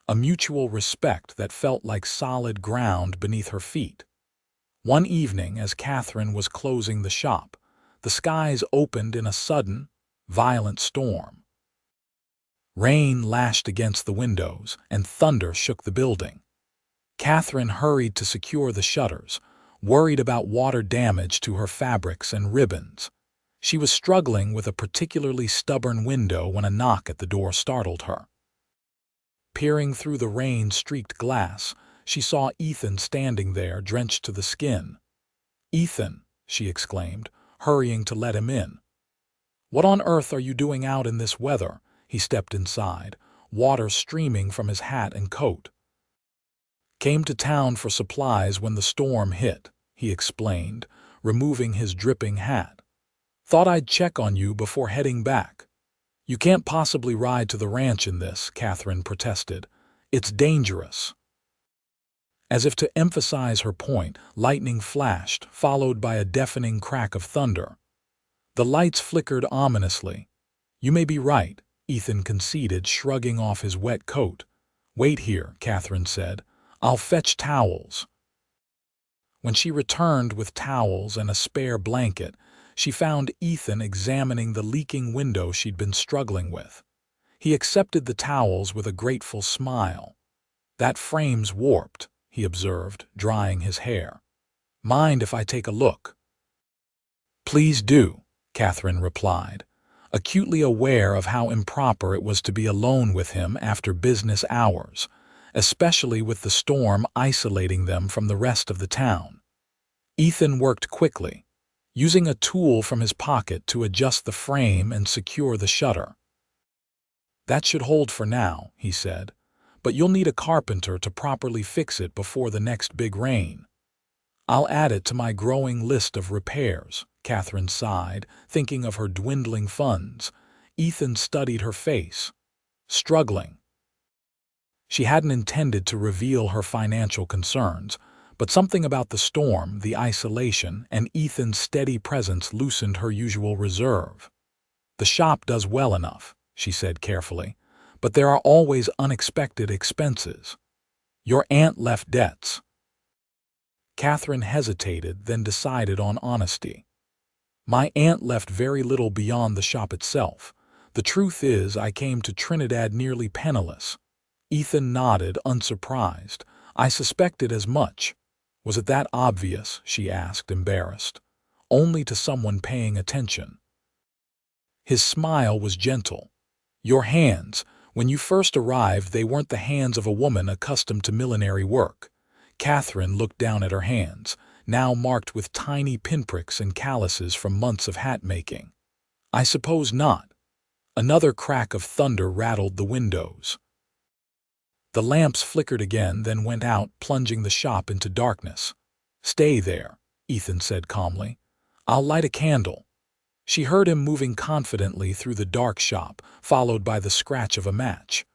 a mutual respect that felt like solid ground beneath her feet. One evening, as Catherine was closing the shop, the skies opened in a sudden, violent storm. Rain lashed against the windows, and thunder shook the building. Catherine hurried to secure the shutters, worried about water damage to her fabrics and ribbons. She was struggling with a particularly stubborn window when a knock at the door startled her. Peering through the rain-streaked glass, she saw Ethan standing there, drenched to the skin. "Ethan," she exclaimed, hurrying to let him in. "What on earth are you doing out in this weather?" He stepped inside, water streaming from his hat and coat. "Came to town for supplies when the storm hit," he explained, removing his dripping hat. "Thought I'd check on you before heading back." "You can't possibly ride to the ranch in this," Catherine protested. "It's dangerous." As if to emphasize her point, lightning flashed, followed by a deafening crack of thunder. The lights flickered ominously. "You may be right," Ethan conceded, shrugging off his wet coat. "Wait here," Catherine said. "I'll fetch towels." When she returned with towels and a spare blanket, she found Ethan examining the leaking window she'd been struggling with. He accepted the towels with a grateful smile. "That frame's warped," he observed, drying his hair. "Mind if I take a look?" "Please do," Catherine replied, acutely aware of how improper it was to be alone with him after business hours, especially with the storm isolating them from the rest of the town. Ethan worked quickly, using a tool from his pocket to adjust the frame and secure the shutter. "That should hold for now," he said, "but you'll need a carpenter to properly fix it before the next big rain." "I'll add it to my growing list of repairs," Catherine sighed, thinking of her dwindling funds. Ethan studied her face. Struggling. She hadn't intended to reveal her financial concerns, but something about the storm, the isolation, and Ethan's steady presence loosened her usual reserve. "The shop does well enough," she said carefully, "but there are always unexpected expenses. Your aunt left debts." Catherine hesitated, then decided on honesty. "My aunt left very little beyond the shop itself. The truth is, I came to Trinidad nearly penniless." Ethan nodded, unsurprised. "I suspected as much." "Was it that obvious?" she asked, embarrassed. "Only to someone paying attention." His smile was gentle. "Your hands. When you first arrived, they weren't the hands of a woman accustomed to millinery work." Catherine looked down at her hands, now marked with tiny pinpricks and calluses from months of hat-making. "I suppose not." Another crack of thunder rattled the windows. The lamps flickered again, then went out, plunging the shop into darkness. "Stay there," Ethan said calmly. "I'll light a candle." She heard him moving confidently through the dark shop, followed by the scratch of a match.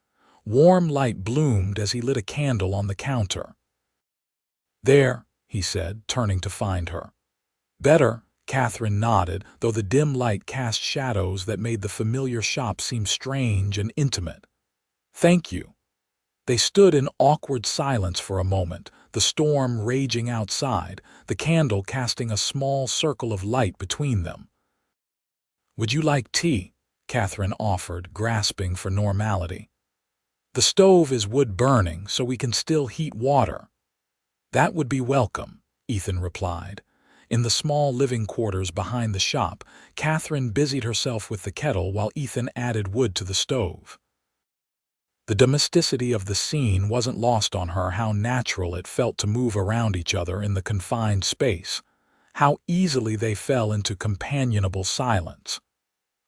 Warm light bloomed as he lit a candle on the counter. "There," he said, turning to find her. "Better," Catherine nodded, though the dim light cast shadows that made the familiar shop seem strange and intimate. "Thank you." They stood in awkward silence for a moment, the storm raging outside, the candle casting a small circle of light between them. "Would you like tea?" Catherine offered, grasping for normality. "The stove is wood-burning, so we can still heat water." "That would be welcome," Ethan replied. In the small living quarters behind the shop, Catherine busied herself with the kettle while Ethan added wood to the stove. The domesticity of the scene wasn't lost on her, how natural it felt to move around each other in the confined space, how easily they fell into companionable silence.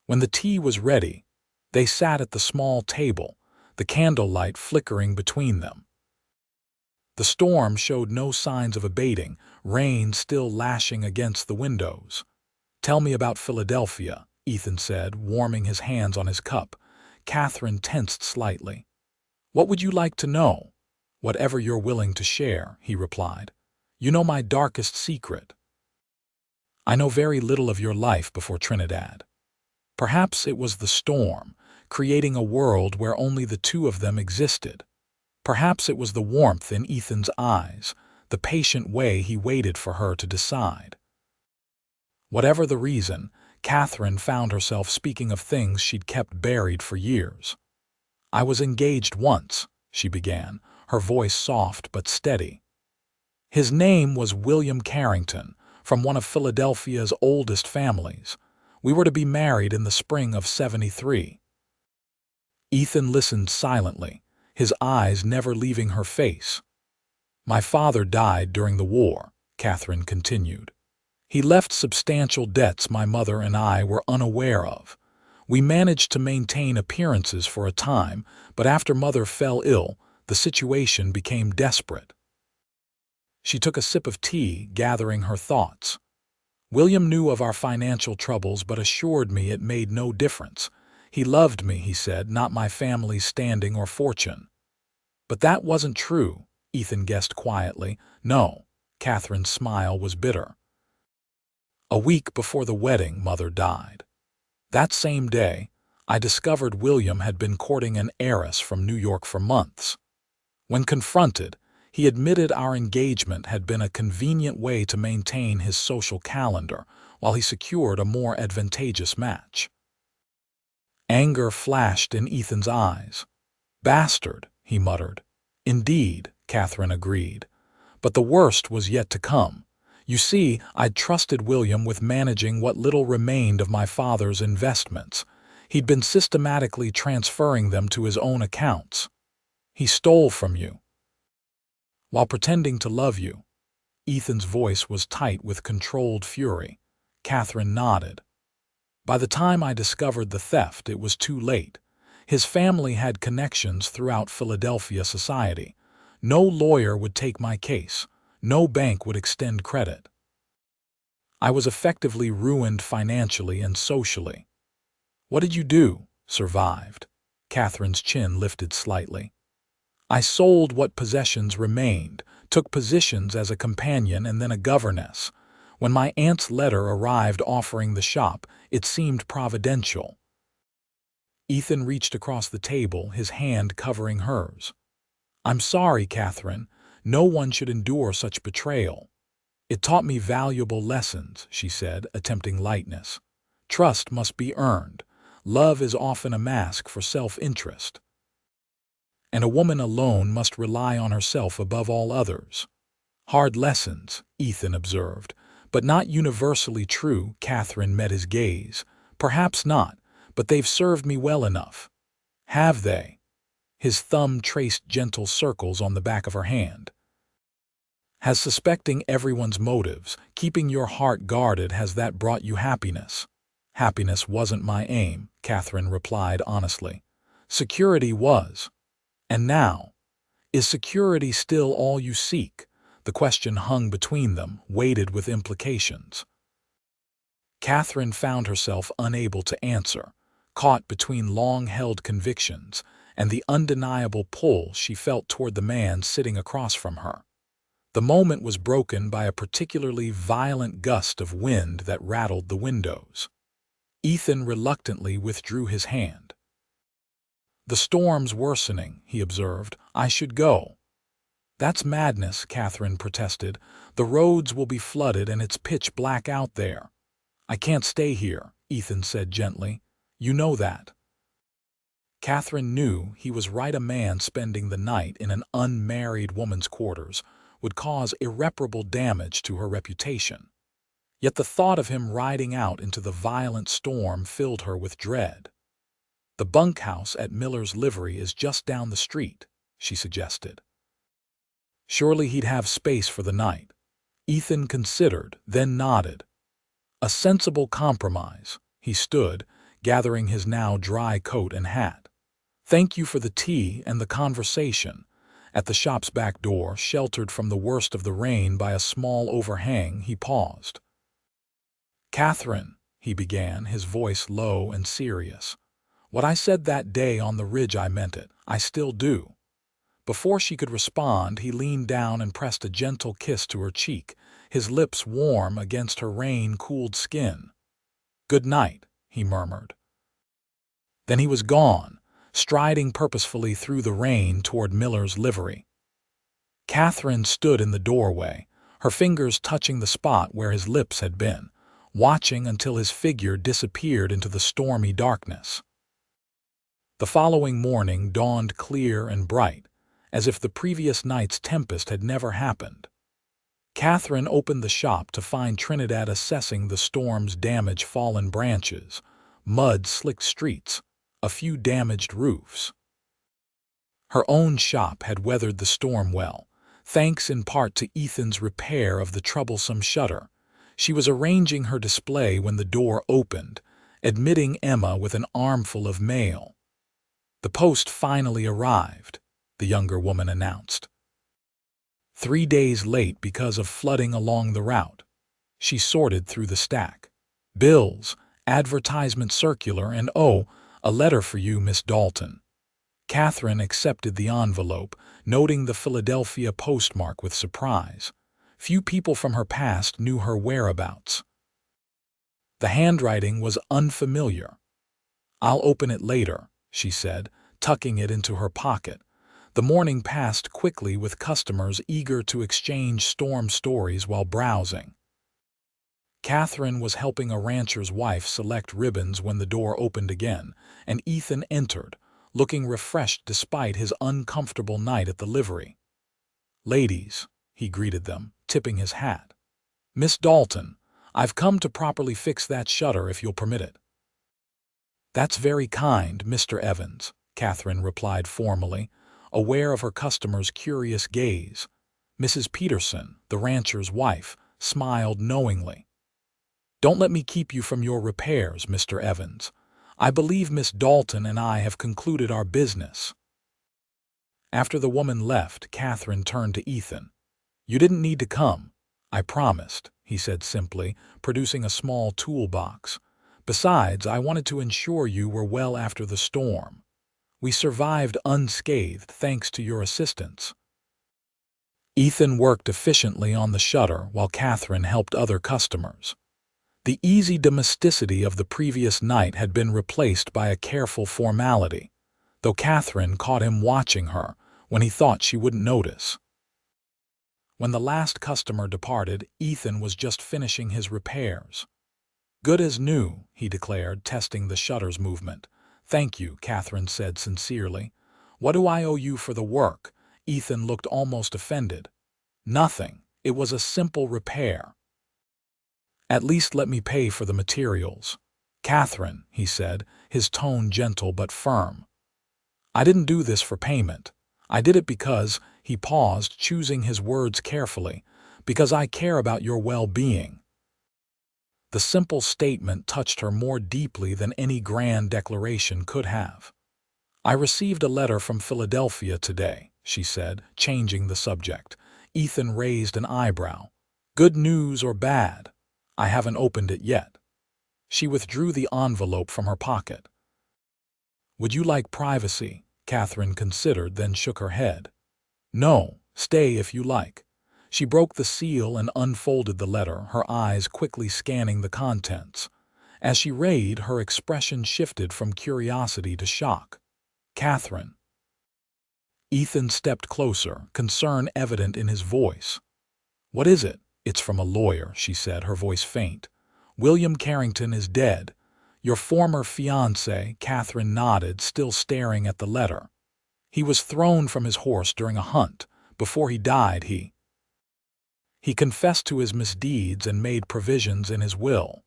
When the tea was ready, they sat at the small table, the candlelight flickering between them. The storm showed no signs of abating, rain still lashing against the windows. "Tell me about Philadelphia," Ethan said, warming his hands on his cup. Catherine tensed slightly. "What would you like to know?" "Whatever you're willing to share," he replied. "You know my darkest secret." "I know very little of your life before Trinidad." Perhaps it was the storm, creating a world where only the two of them existed. Perhaps it was the warmth in Ethan's eyes, the patient way he waited for her to decide. Whatever the reason, Catherine found herself speaking of things she'd kept buried for years. "I was engaged once," she began, her voice soft but steady. "His name was William Carrington, from one of Philadelphia's oldest families. We were to be married in the spring of '73. Ethan listened silently, his eyes never leaving her face. "My father died during the war," Catherine continued. "He left substantial debts my mother and I were unaware of. We managed to maintain appearances for a time, but after Mother fell ill, the situation became desperate. She took a sip of tea, gathering her thoughts. William knew of our financial troubles but assured me it made no difference. He loved me, he said, not my family's standing or fortune. But that wasn't true, Ethan guessed quietly. No, Catherine's smile was bitter. A week before the wedding, Mother died. That same day, I discovered William had been courting an heiress from New York for months. When confronted, he admitted our engagement had been a convenient way to maintain his social calendar while he secured a more advantageous match. Anger flashed in Ethan's eyes. "Bastard," he muttered. "Indeed," Catherine agreed. But the worst was yet to come. You see, I'd trusted William with managing what little remained of my father's investments. He'd been systematically transferring them to his own accounts. He stole from you, while pretending to love you. Ethan's voice was tight with controlled fury. Catherine nodded. By the time I discovered the theft, it was too late. His family had connections throughout Philadelphia society. No lawyer would take my case. No bank would extend credit. I was effectively ruined financially and socially. What did you do? Survived. Catherine's chin lifted slightly. I sold what possessions remained, took positions as a companion and then a governess. When my aunt's letter arrived offering the shop, it seemed providential. Ethan reached across the table, his hand covering hers. I'm sorry, Catherine. No one should endure such betrayal. It taught me valuable lessons, she said, attempting lightness. Trust must be earned. Love is often a mask for self-interest. And a woman alone must rely on herself above all others. Hard lessons, Ethan observed, but not universally true. Catherine met his gaze. Perhaps not, but they've served me well enough. Have they? His thumb traced gentle circles on the back of her hand. Has suspecting everyone's motives, keeping your heart guarded, has that brought you happiness? Happiness wasn't my aim, Catherine replied honestly. Security was. And now, is security still all you seek? The question hung between them, weighted with implications. Catherine found herself unable to answer, caught between long-held convictions and the undeniable pull she felt toward the man sitting across from her. The moment was broken by a particularly violent gust of wind that rattled the windows. Ethan reluctantly withdrew his hand. The storm's worsening, he observed. I should go. That's madness, Catherine protested. The roads will be flooded and it's pitch black out there. I can't stay here, Ethan said gently. You know that. Catherine knew he was right. A man spending the night in an unmarried woman's quarters would cause irreparable damage to her reputation. Yet the thought of him riding out into the violent storm filled her with dread. The bunkhouse at Miller's Livery is just down the street, she suggested. Surely he'd have space for the night. Ethan considered, then nodded. A sensible compromise. He stood, gathering his now dry coat and hat. Thank you for the tea and the conversation. At the shop's back door, sheltered from the worst of the rain by a small overhang, he paused. Catherine, he began, his voice low and serious. What I said that day on the ridge, I meant it. I still do. Before she could respond, he leaned down and pressed a gentle kiss to her cheek, his lips warm against her rain-cooled skin. Good night, he murmured. Then he was gone, striding purposefully through the rain toward Miller's Livery. Catherine stood in the doorway, her fingers touching the spot where his lips had been, watching until his figure disappeared into the stormy darkness. The following morning dawned clear and bright, as if the previous night's tempest had never happened. Catherine opened the shop to find Trinidad assessing the storm's damage: fallen branches, mud-slicked streets, a few damaged roofs. Her own shop had weathered the storm well, thanks in part to Ethan's repair of the troublesome shutter. She was arranging her display when the door opened, admitting Emma with an armful of mail. "The post finally arrived," the younger woman announced. 3 days late because of flooding along the route. She sorted through the stack. "Bills, advertisement circular, and oh, a letter for you, Miss Dalton." Catherine accepted the envelope, noting the Philadelphia postmark with surprise. Few people from her past knew her whereabouts. The handwriting was unfamiliar. "I'll open it later," she said, tucking it into her pocket. The morning passed quickly with customers eager to exchange storm stories while browsing. Catherine was helping a rancher's wife select ribbons when the door opened again, and Ethan entered, looking refreshed despite his uncomfortable night at the livery. "Ladies," he greeted them, tipping his hat. "Miss Dalton, I've come to properly fix that shutter if you'll permit it." "That's very kind, Mr. Evans," Catherine replied formally, aware of her customer's curious gaze. Mrs. Peterson, the rancher's wife, smiled knowingly. "Don't let me keep you from your repairs, Mr. Evans. I believe Miss Dalton and I have concluded our business." After the woman left, Catherine turned to Ethan. "You didn't need to come. I promised," he said simply, producing a small toolbox. "Besides, I wanted to ensure you were well after the storm. We survived unscathed thanks to your assistance." Ethan worked efficiently on the shutter while Catherine helped other customers. The easy domesticity of the previous night had been replaced by a careful formality, though Catherine caught him watching her when he thought she wouldn't notice. When the last customer departed, Ethan was just finishing his repairs. "Good as new," he declared, testing the shutter's movement. "Thank you," Catherine said sincerely. "What do I owe you for the work?" Ethan looked almost offended. "Nothing. It was a simple repair." "At least let me pay for the materials." "Catherine," he said, his tone gentle but firm. "I didn't do this for payment. I did it because," he paused, choosing his words carefully, "because I care about your well-being." The simple statement touched her more deeply than any grand declaration could have. "I received a letter from Philadelphia today," she said, changing the subject. Ethan raised an eyebrow. "Good news or bad? I haven't opened it yet." She withdrew the envelope from her pocket. "Would you like privacy?" Catherine considered, then shook her head. "No, stay if you like." She broke the seal and unfolded the letter, her eyes quickly scanning the contents. As she read, her expression shifted from curiosity to shock. "Catherine." Ethan stepped closer, concern evident in his voice. "What is it?" "It's from a lawyer," she said, her voice faint. "William Carrington is dead. Your former fiancé." Catherine nodded, still staring at the letter. "He was thrown from his horse during a hunt. Before he died, he confessed to his misdeeds and made provisions in his will.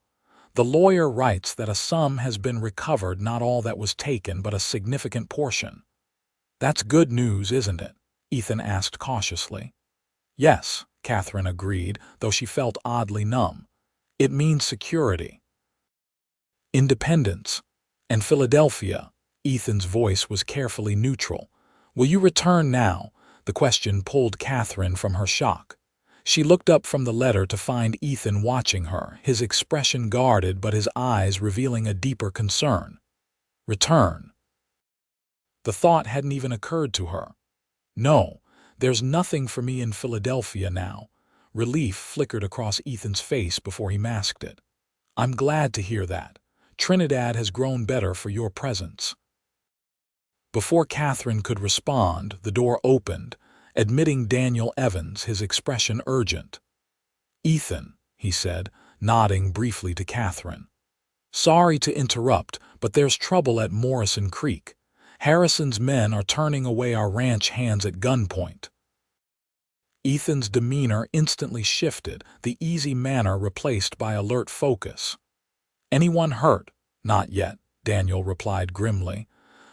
The lawyer writes that a sum has been recovered, not all that was taken, but a significant portion." "That's good news, isn't it?" Ethan asked cautiously. "Yes," Catherine agreed, though she felt oddly numb. "It means security, independence, and Philadelphia." Ethan's voice was carefully neutral. "Will you return now?" The question pulled Catherine from her shock. She looked up from the letter to find Ethan watching her, his expression guarded but his eyes revealing a deeper concern. "Return?" The thought hadn't even occurred to her. "No, there's nothing for me in Philadelphia now." Relief flickered across Ethan's face before he masked it. "I'm glad to hear that. Trinidad has grown better for your presence." Before Catherine could respond, the door opened, admitting Daniel Evans, his expression urgent. "Ethan," he said, nodding briefly to Catherine. "Sorry to interrupt, but there's trouble at Morrison Creek. Harrison's men are turning away our ranch hands at gunpoint." Ethan's demeanor instantly shifted, the easy manner replaced by alert focus. "Anyone hurt?" "Not yet," Daniel replied grimly.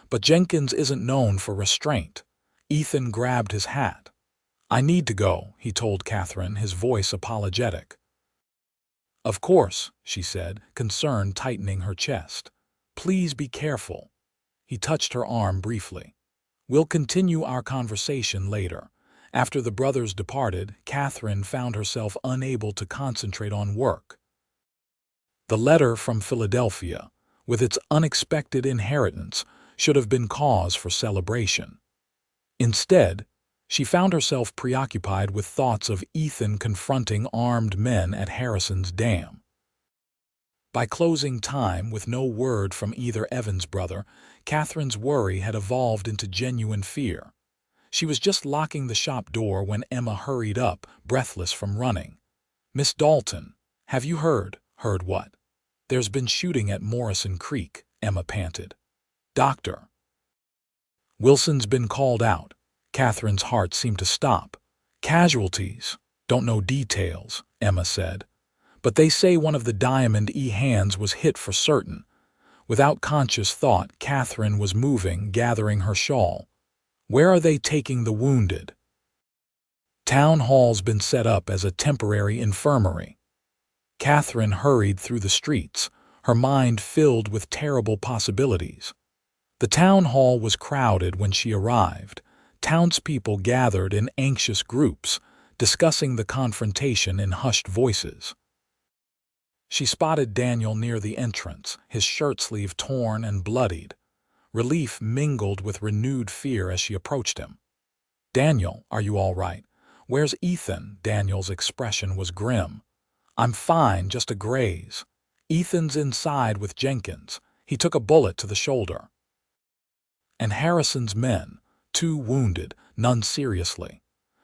"But Jenkins isn't known for restraint." Ethan grabbed his hat. "I need to go," he told Catherine, his voice apologetic. Of course, she said, concern tightening her chest. Please be careful. He touched her arm briefly. We'll continue our conversation later. After the brothers departed, Catherine found herself unable to concentrate on work. The letter from Philadelphia, with its unexpected inheritance, should have been cause for celebration. Instead, she found herself preoccupied with thoughts of Ethan confronting armed men at Harrison's dam. By closing time with no word from either Evan's brother, Catherine's worry had evolved into genuine fear. She was just locking the shop door when Emma hurried up, breathless from running. "Miss Dalton, have you heard?" "Heard what?" "There's been shooting at Morrison Creek," Emma panted. "Doctor Wilson's been called out." Catherine's heart seemed to stop. "Casualties? Don't know details," Emma said. "But they say one of the Diamond E hands was hit for certain." Without conscious thought, Catherine was moving, gathering her shawl. "Where are they taking the wounded?" "Town hall's been set up as a temporary infirmary." Catherine hurried through the streets, her mind filled with terrible possibilities. The town hall was crowded when she arrived. Townspeople gathered in anxious groups, discussing the confrontation in hushed voices. She spotted Daniel near the entrance, his shirt sleeve torn and bloodied. Relief mingled with renewed fear as she approached him. "Daniel, are you all right? Where's Ethan?" Daniel's expression was grim. "I'm fine, just a graze." "Ethan's inside with Jenkins. He took a bullet to the shoulder." "And Harrison's men, 2 wounded, none seriously.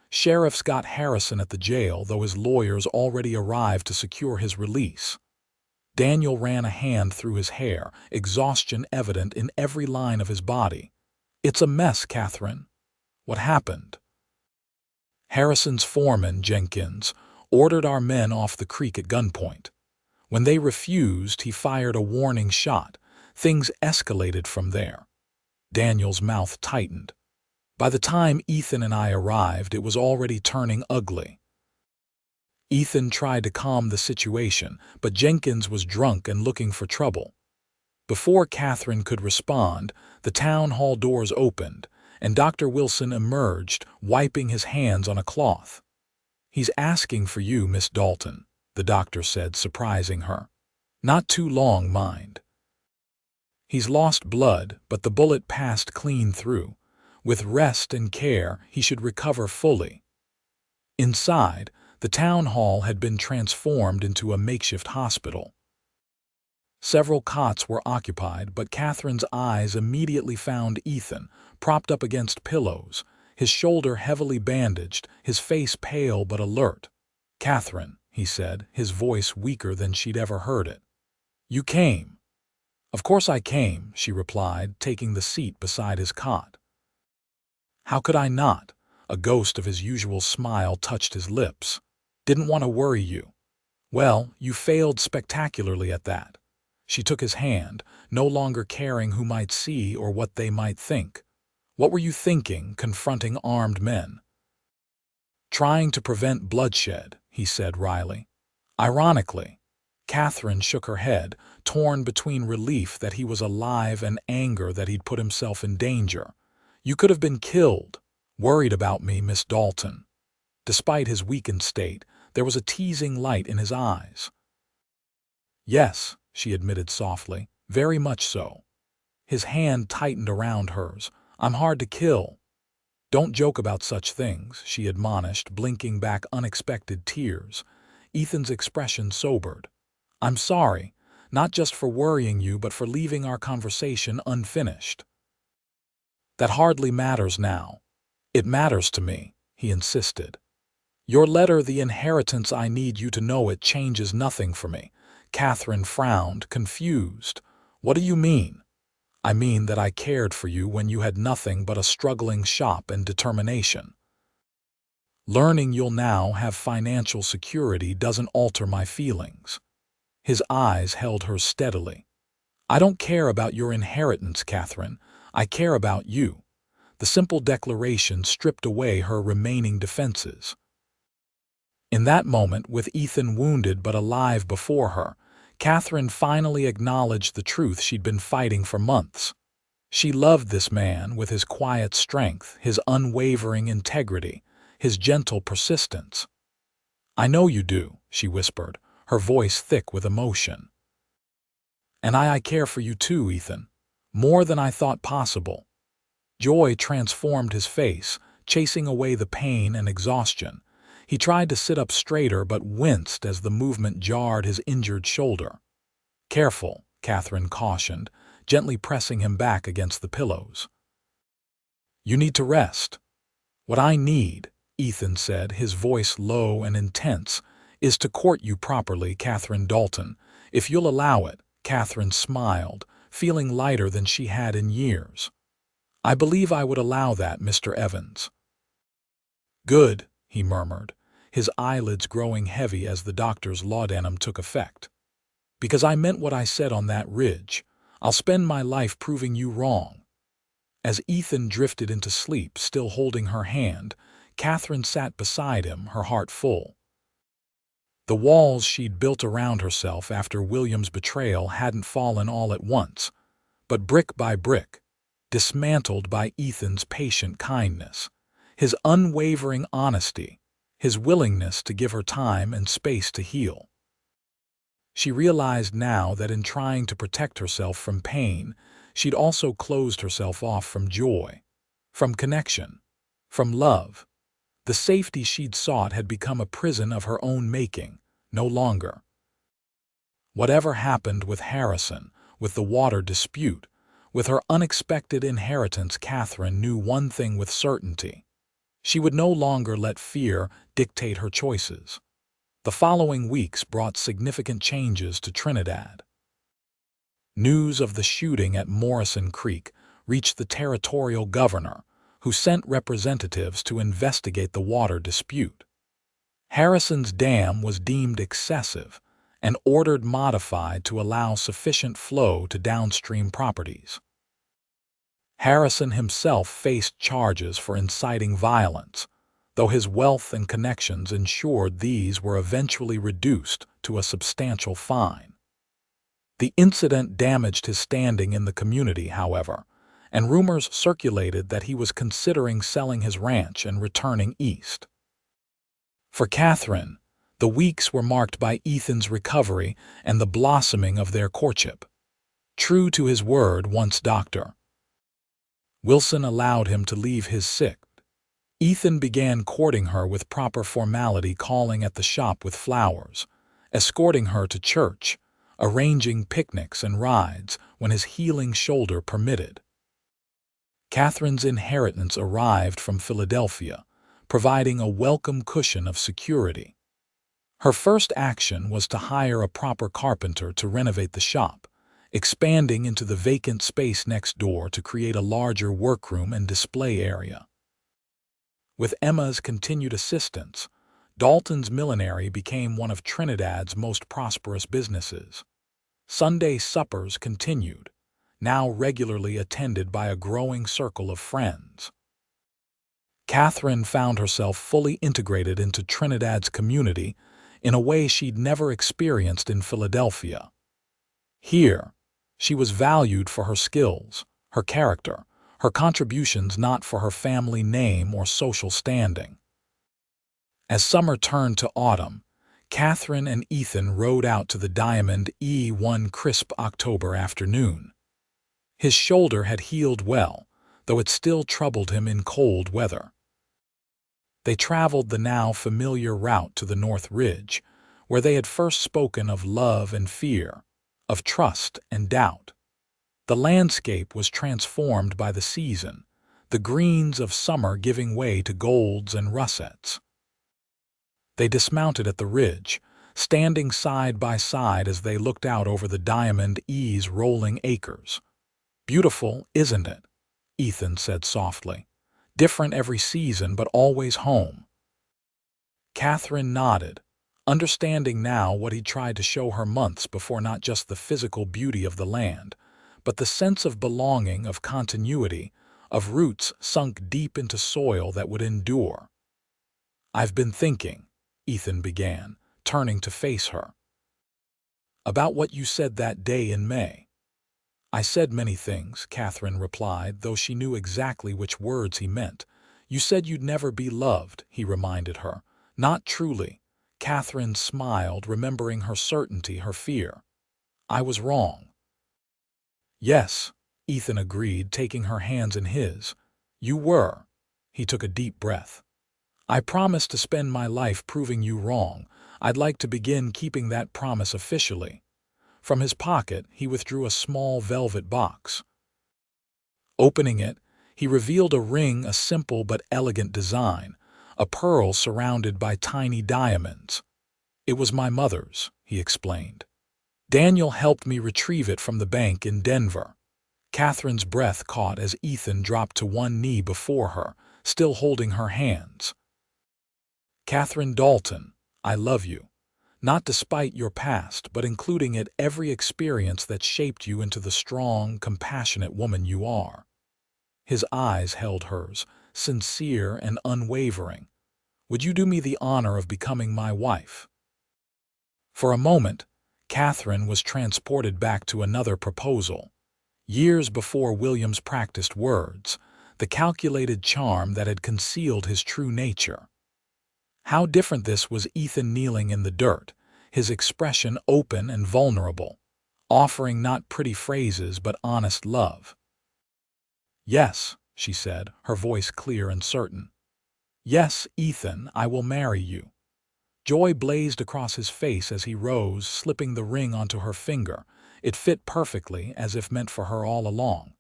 Sheriff's got Harrison at the jail, though his lawyers already arrived to secure his release." Daniel ran a hand through his hair, exhaustion evident in every line of his body. "It's a mess, Catherine." "What happened?" "Harrison's foreman, Jenkins, ordered our men off the creek at gunpoint. When they refused, he fired a warning shot. Things escalated from there." Daniel's mouth tightened. "By the time Ethan and I arrived, it was already turning ugly." Ethan tried to calm the situation, but Jenkins was drunk and looking for trouble. Before Catherine could respond, the town hall doors opened, and Dr. Wilson emerged, wiping his hands on a cloth. "He's asking for you, Miss Dalton," the doctor said, surprising her. "Not too long, mind. He's lost blood, but the bullet passed clean through. With rest and care, he should recover fully." Inside, the town hall had been transformed into a makeshift hospital. Several cots were occupied, but Catherine's eyes immediately found Ethan, propped up against pillows, his shoulder heavily bandaged, his face pale but alert. "Catherine," he said, his voice weaker than she'd ever heard it. "You came." "Of course I came," she replied, taking the seat beside his cot. "How could I not?" A ghost of his usual smile touched his lips. "Didn't want to worry you." "Well, you failed spectacularly at that." She took his hand, no longer caring who might see or what they might think. "What were you thinking, confronting armed men?" "Trying to prevent bloodshed," he said wryly. Ironically, Catherine shook her head, torn between relief that he was alive and anger that he'd put himself in danger. "You could have been killed. Worried about me, Miss Dalton." Despite his weakened state, there was a teasing light in his eyes. "Yes," she admitted softly, "very much so." His hand tightened around hers. "I'm hard to kill." "Don't joke about such things," she admonished, blinking back unexpected tears. Ethan's expression sobered. "I'm sorry, not just for worrying you, but for leaving our conversation unfinished." "That hardly matters now." "It matters to me," he insisted. "Your letter, the inheritance, I need you to know it changes nothing for me." Catherine frowned, confused. "What do you mean?" "I mean that I cared for you when you had nothing but a struggling shop and determination. Learning you'll now have financial security doesn't alter my feelings." His eyes held hers steadily. "I don't care about your inheritance, Catherine. I care about you." The simple declaration stripped away her remaining defenses. In that moment, with Ethan wounded but alive before her, Catherine finally acknowledged the truth she'd been fighting for months. She loved this man with his quiet strength, his unwavering integrity, his gentle persistence. "I know you do," she whispered, her voice thick with emotion. "And I care for you too, Ethan. More than I thought possible." Joy transformed his face, chasing away the pain and exhaustion. He tried to sit up straighter but winced as the movement jarred his injured shoulder. "Careful," Catherine cautioned, gently pressing him back against the pillows. "You need to rest." "What I need," Ethan said, his voice low and intense, "is to court you properly, Catherine Dalton. If you'll allow it." Catherine smiled, feeling lighter than she had in years. "I believe I would allow that, Mr. Evans." "Good," he murmured, his eyelids growing heavy as the doctor's laudanum took effect. "Because I meant what I said on that ridge. I'll spend my life proving you wrong." As Ethan drifted into sleep, still holding her hand, Catherine sat beside him, her heart full. The walls she'd built around herself after William's betrayal hadn't fallen all at once, but brick by brick, dismantled by Ethan's patient kindness, his unwavering honesty, his willingness to give her time and space to heal. She realized now that in trying to protect herself from pain, she'd also closed herself off from joy, from connection, from love. The safety she'd sought had become a prison of her own making, no longer. Whatever happened with Harrison, with the water dispute, with her unexpected inheritance, Catherine knew one thing with certainty. She would no longer let fear dictate her choices. The following weeks brought significant changes to Trinidad. News of the shooting at Morrison Creek reached the territorial governor, who sent representatives to investigate the water dispute. Harrison's dam was deemed excessive and ordered modified to allow sufficient flow to downstream properties. Harrison himself faced charges for inciting violence, though his wealth and connections ensured these were eventually reduced to a substantial fine. The incident damaged his standing in the community, however, and rumors circulated that he was considering selling his ranch and returning east. For Catherine, the weeks were marked by Ethan's recovery and the blossoming of their courtship. True to his word, once Dr. Wilson allowed him to leave his sick, Ethan began courting her with proper formality, calling at the shop with flowers, escorting her to church, arranging picnics and rides when his healing shoulder permitted. Catherine's inheritance arrived from Philadelphia, providing a welcome cushion of security. Her first action was to hire a proper carpenter to renovate the shop, expanding into the vacant space next door to create a larger workroom and display area. With Emma's continued assistance, Dalton's Millinery became one of Trinidad's most prosperous businesses. Sunday suppers continued, now regularly attended by a growing circle of friends. Catherine found herself fully integrated into Trinidad's community in a way she'd never experienced in Philadelphia. Here, she was valued for her skills, her character, her contributions, not for her family name or social standing. As summer turned to autumn, Catherine and Ethan rode out to the Diamond one crisp October afternoon. His shoulder had healed well, though it still troubled him in cold weather. They traveled the now familiar route to the North Ridge, where they had first spoken of love and fear, of trust and doubt. The landscape was transformed by the season, the greens of summer giving way to golds and russets. They dismounted at the ridge, standing side by side as they looked out over the Diamond's rolling acres. "Beautiful, isn't it?" Ethan said softly. "Different every season, but always home." Catherine nodded, understanding now what he'd tried to show her months before, not just the physical beauty of the land, but the sense of belonging, of continuity, of roots sunk deep into soil that would endure. "I've been thinking," Ethan began, turning to face her. "About what you said that day in May." "I said many things," Catherine replied, though she knew exactly which words he meant. "You said you'd never be loved," he reminded her. "Not truly." Catherine smiled, remembering her certainty, her fear. "I was wrong." "Yes," Ethan agreed, taking her hands in his. "You were." He took a deep breath. "I promise to spend my life proving you wrong. I'd like to begin keeping that promise officially." From his pocket, he withdrew a small velvet box. Opening it, he revealed a ring, a simple but elegant design, a pearl surrounded by tiny diamonds. "It was my mother's," he explained. "Daniel helped me retrieve it from the bank in Denver." Catherine's breath caught as Ethan dropped to one knee before her, still holding her hands. "Catherine Dalton, I love you. Not despite your past, but including it every experience that shaped you into the strong, compassionate woman you are." His eyes held hers, sincere and unwavering. "Would you do me the honor of becoming my wife?" For a moment, Catherine was transported back to another proposal. Years before William's practiced words, the calculated charm that had concealed his true nature. How different this was: Ethan kneeling in the dirt, his expression open and vulnerable, offering not pretty phrases but honest love. "Yes," she said, her voice clear and certain. "Yes, Ethan, I will marry you." Joy blazed across his face as he rose, slipping the ring onto her finger. It fit perfectly, as if meant for her all along.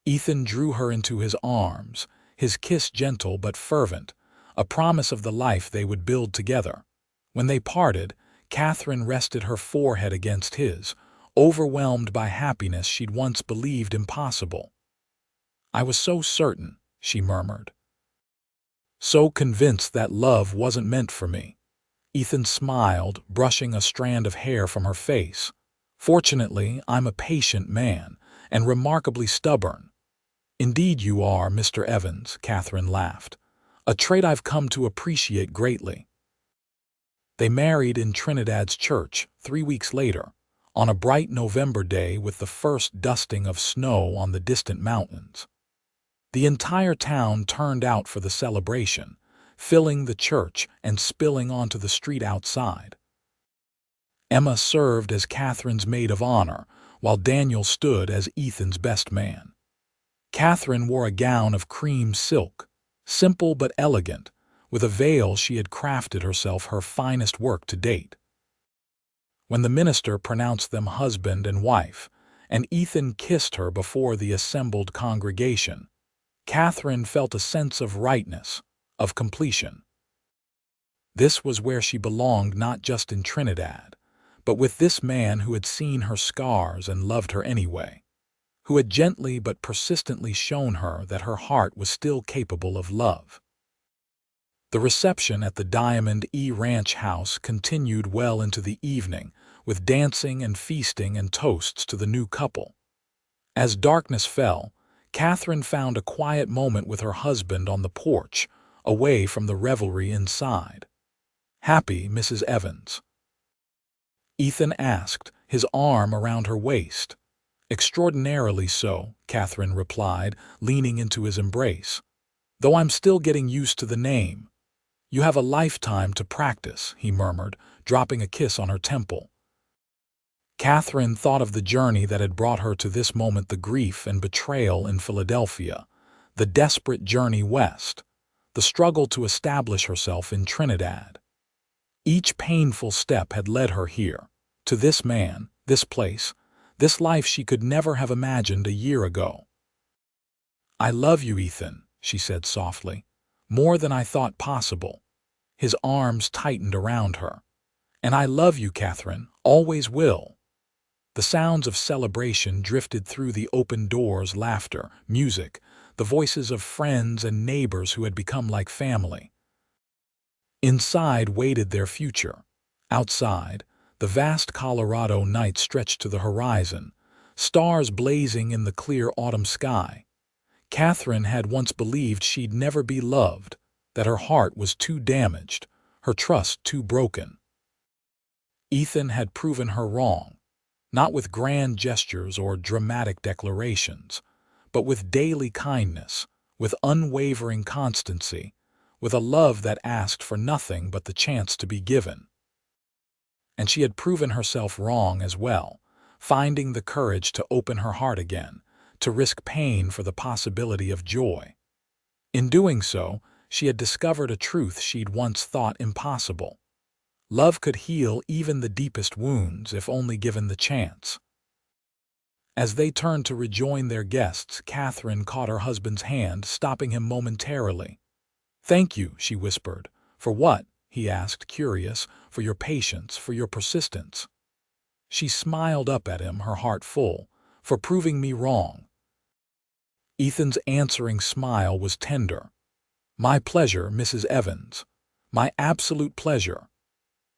Ethan drew her into his arms, his kiss gentle but fervent, a promise of the life they would build together. When they parted, Catherine rested her forehead against his, overwhelmed by happiness she'd once believed impossible. "I was so certain," she murmured. "So convinced that love wasn't meant for me." Ethan smiled, brushing a strand of hair from her face. "Fortunately, I'm a patient man, and remarkably stubborn." "Indeed you are, Mr. Evans," Catherine laughed. "A trait I've come to appreciate greatly." They married in Trinidad's church 3 weeks later, on a bright November day with the first dusting of snow on the distant mountains. The entire town turned out for the celebration, filling the church and spilling onto the street outside. Emma served as Catherine's maid of honor, while Daniel stood as Ethan's best man. Catherine wore a gown of cream silk, simple but elegant, with a veil she had crafted herself, her finest work to date. When the minister pronounced them husband and wife, and Ethan kissed her before the assembled congregation, Catherine felt a sense of rightness, of completion. This was where she belonged, not just in Trinidad, but with this man who had seen her scars and loved her anyway, who had gently but persistently shown her that her heart was still capable of love. The reception at the Diamond E Ranch house continued well into the evening, with dancing and feasting and toasts to the new couple. As darkness fell, Catherine found a quiet moment with her husband on the porch, away from the revelry inside. "Happy, Mrs. Evans?" Ethan asked, his arm around her waist. "Extraordinarily so," Catherine replied, leaning into his embrace. "Though I'm still getting used to the name." "You have a lifetime to practice," he murmured, dropping a kiss on her temple. Catherine thought of the journey that had brought her to this moment, the grief and betrayal in Philadelphia, the desperate journey west, the struggle to establish herself in Trinidad. Each painful step had led her here, to this man, this place, this life she could never have imagined a year ago. "I love you, Ethan," she said softly, "more than I thought possible." His arms tightened around her. "And I love you, Catherine, always will." The sounds of celebration drifted through the open doors: laughter, music, the voices of friends and neighbors who had become like family. Inside waited their future. Outside, the vast Colorado night stretched to the horizon, stars blazing in the clear autumn sky. Catherine had once believed she'd never be loved, that her heart was too damaged, her trust too broken. Ethan had proven her wrong, not with grand gestures or dramatic declarations, but with daily kindness, with unwavering constancy, with a love that asked for nothing but the chance to be given. And she had proven herself wrong as well, finding the courage to open her heart again, to risk pain for the possibility of joy. In doing so, she had discovered a truth she'd once thought impossible. Love could heal even the deepest wounds if only given the chance. As they turned to rejoin their guests, Catherine caught her husband's hand, stopping him momentarily. "Thank you," she whispered. "For what?" he asked, curious. "For your patience, for your persistence." She smiled up at him, her heart full. "For proving me wrong." Ethan's answering smile was tender. "My pleasure, Mrs. Evans. My absolute pleasure."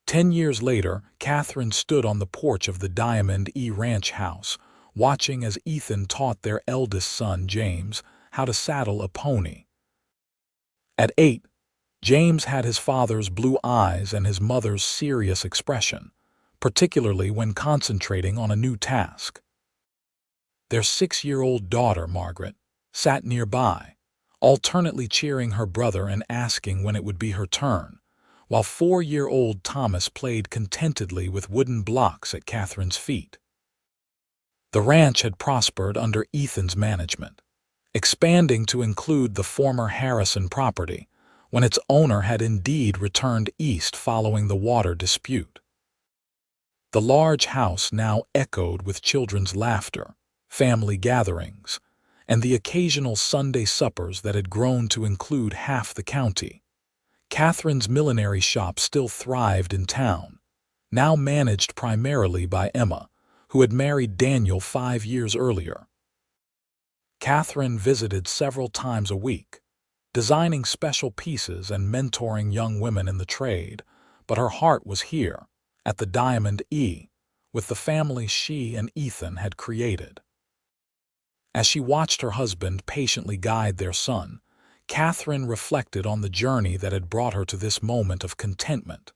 10 years later, Catherine stood on the porch of the Diamond E Ranch house, watching as Ethan taught their eldest son, James, how to saddle a pony. At 8, James had his father's blue eyes and his mother's serious expression, particularly when concentrating on a new task. Their 6-year-old daughter, Margaret, sat nearby, alternately cheering her brother and asking when it would be her turn, while 4-year-old Thomas played contentedly with wooden blocks at Catherine's feet. The ranch had prospered under Ethan's management, expanding to include the former Harrison property, when its owner had indeed returned east following the water dispute. The large house now echoed with children's laughter, family gatherings, and the occasional Sunday suppers that had grown to include half the county. Catherine's millinery shop still thrived in town, now managed primarily by Emma, who had married Daniel 5 years earlier. Catherine visited several times a week, designing special pieces and mentoring young women in the trade, but her heart was here, at the Diamond E, with the family she and Ethan had created. As she watched her husband patiently guide their son, Catherine reflected on the journey that had brought her to this moment of contentment.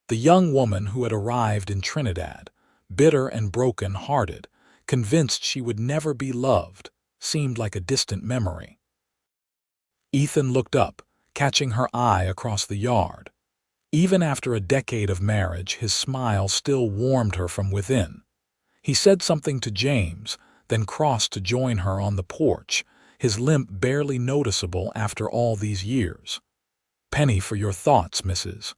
The young woman who had arrived in Trinidad, bitter and broken-hearted, convinced she would never be loved, seemed like a distant memory. Ethan looked up, catching her eye across the yard. Even after a decade of marriage, his smile still warmed her from within. He said something to James, then crossed to join her on the porch, his limp barely noticeable after all these years. "Penny for your thoughts, Mrs.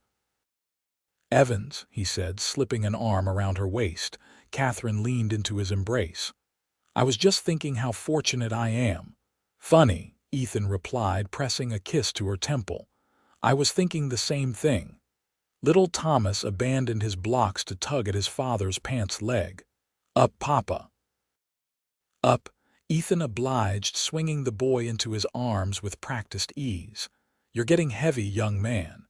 Evans," he said, slipping an arm around her waist. Catherine leaned into his embrace. "I was just thinking how fortunate I am." "Funny," Ethan replied, pressing a kiss to her temple. "I was thinking the same thing." Little Thomas abandoned his blocks to tug at his father's pants leg. "Up, Papa." "Up," Ethan obliged, swinging the boy into his arms with practiced ease. "You're getting heavy, young man."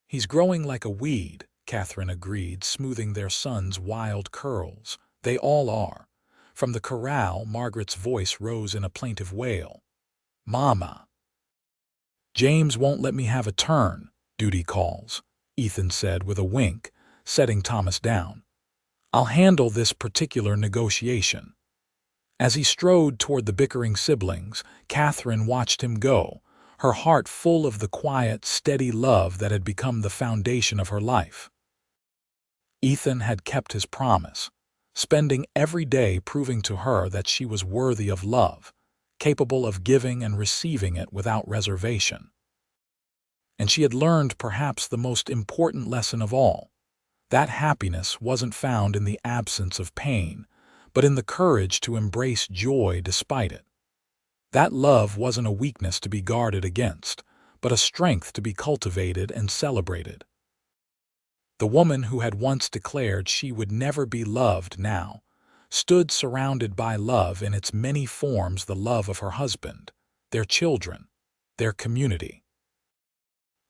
"He's growing like a weed," Catherine agreed, smoothing their son's wild curls. "They all are." From the corral, Margaret's voice rose in a plaintive wail. "Mama." "James won't let me have a turn, duty calls," Ethan said with a wink, setting Thomas down. "I'll handle this particular negotiation." As he strode toward the bickering siblings, Catherine watched him go, her heart full of the quiet, steady love that had become the foundation of her life. Ethan had kept his promise, spending every day proving to her that she was worthy of love, capable of giving and receiving it without reservation. And she had learned perhaps the most important lesson of all. That happiness wasn't found in the absence of pain, but in the courage to embrace joy despite it. That love wasn't a weakness to be guarded against, but a strength to be cultivated and celebrated. The woman who had once declared she would never be loved now stood surrounded by love in its many forms, the love of her husband, their children, their community.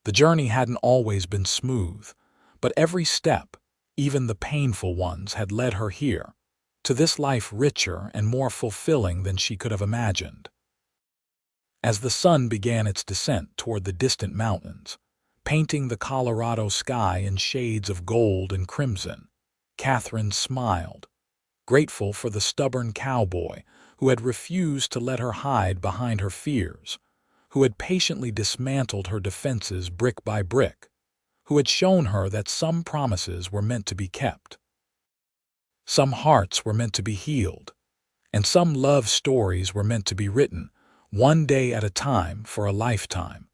The journey hadn't always been smooth, but every step, even the painful ones, had led her here, to this life richer and more fulfilling than she could have imagined. As the sun began its descent toward the distant mountains, painting the Colorado sky in shades of gold and crimson. Catherine smiled, grateful for the stubborn cowboy who had refused to let her hide behind her fears, who had patiently dismantled her defenses brick by brick, who had shown her that some promises were meant to be kept. Some hearts were meant to be healed, and some love stories were meant to be written, one day at a time for a lifetime.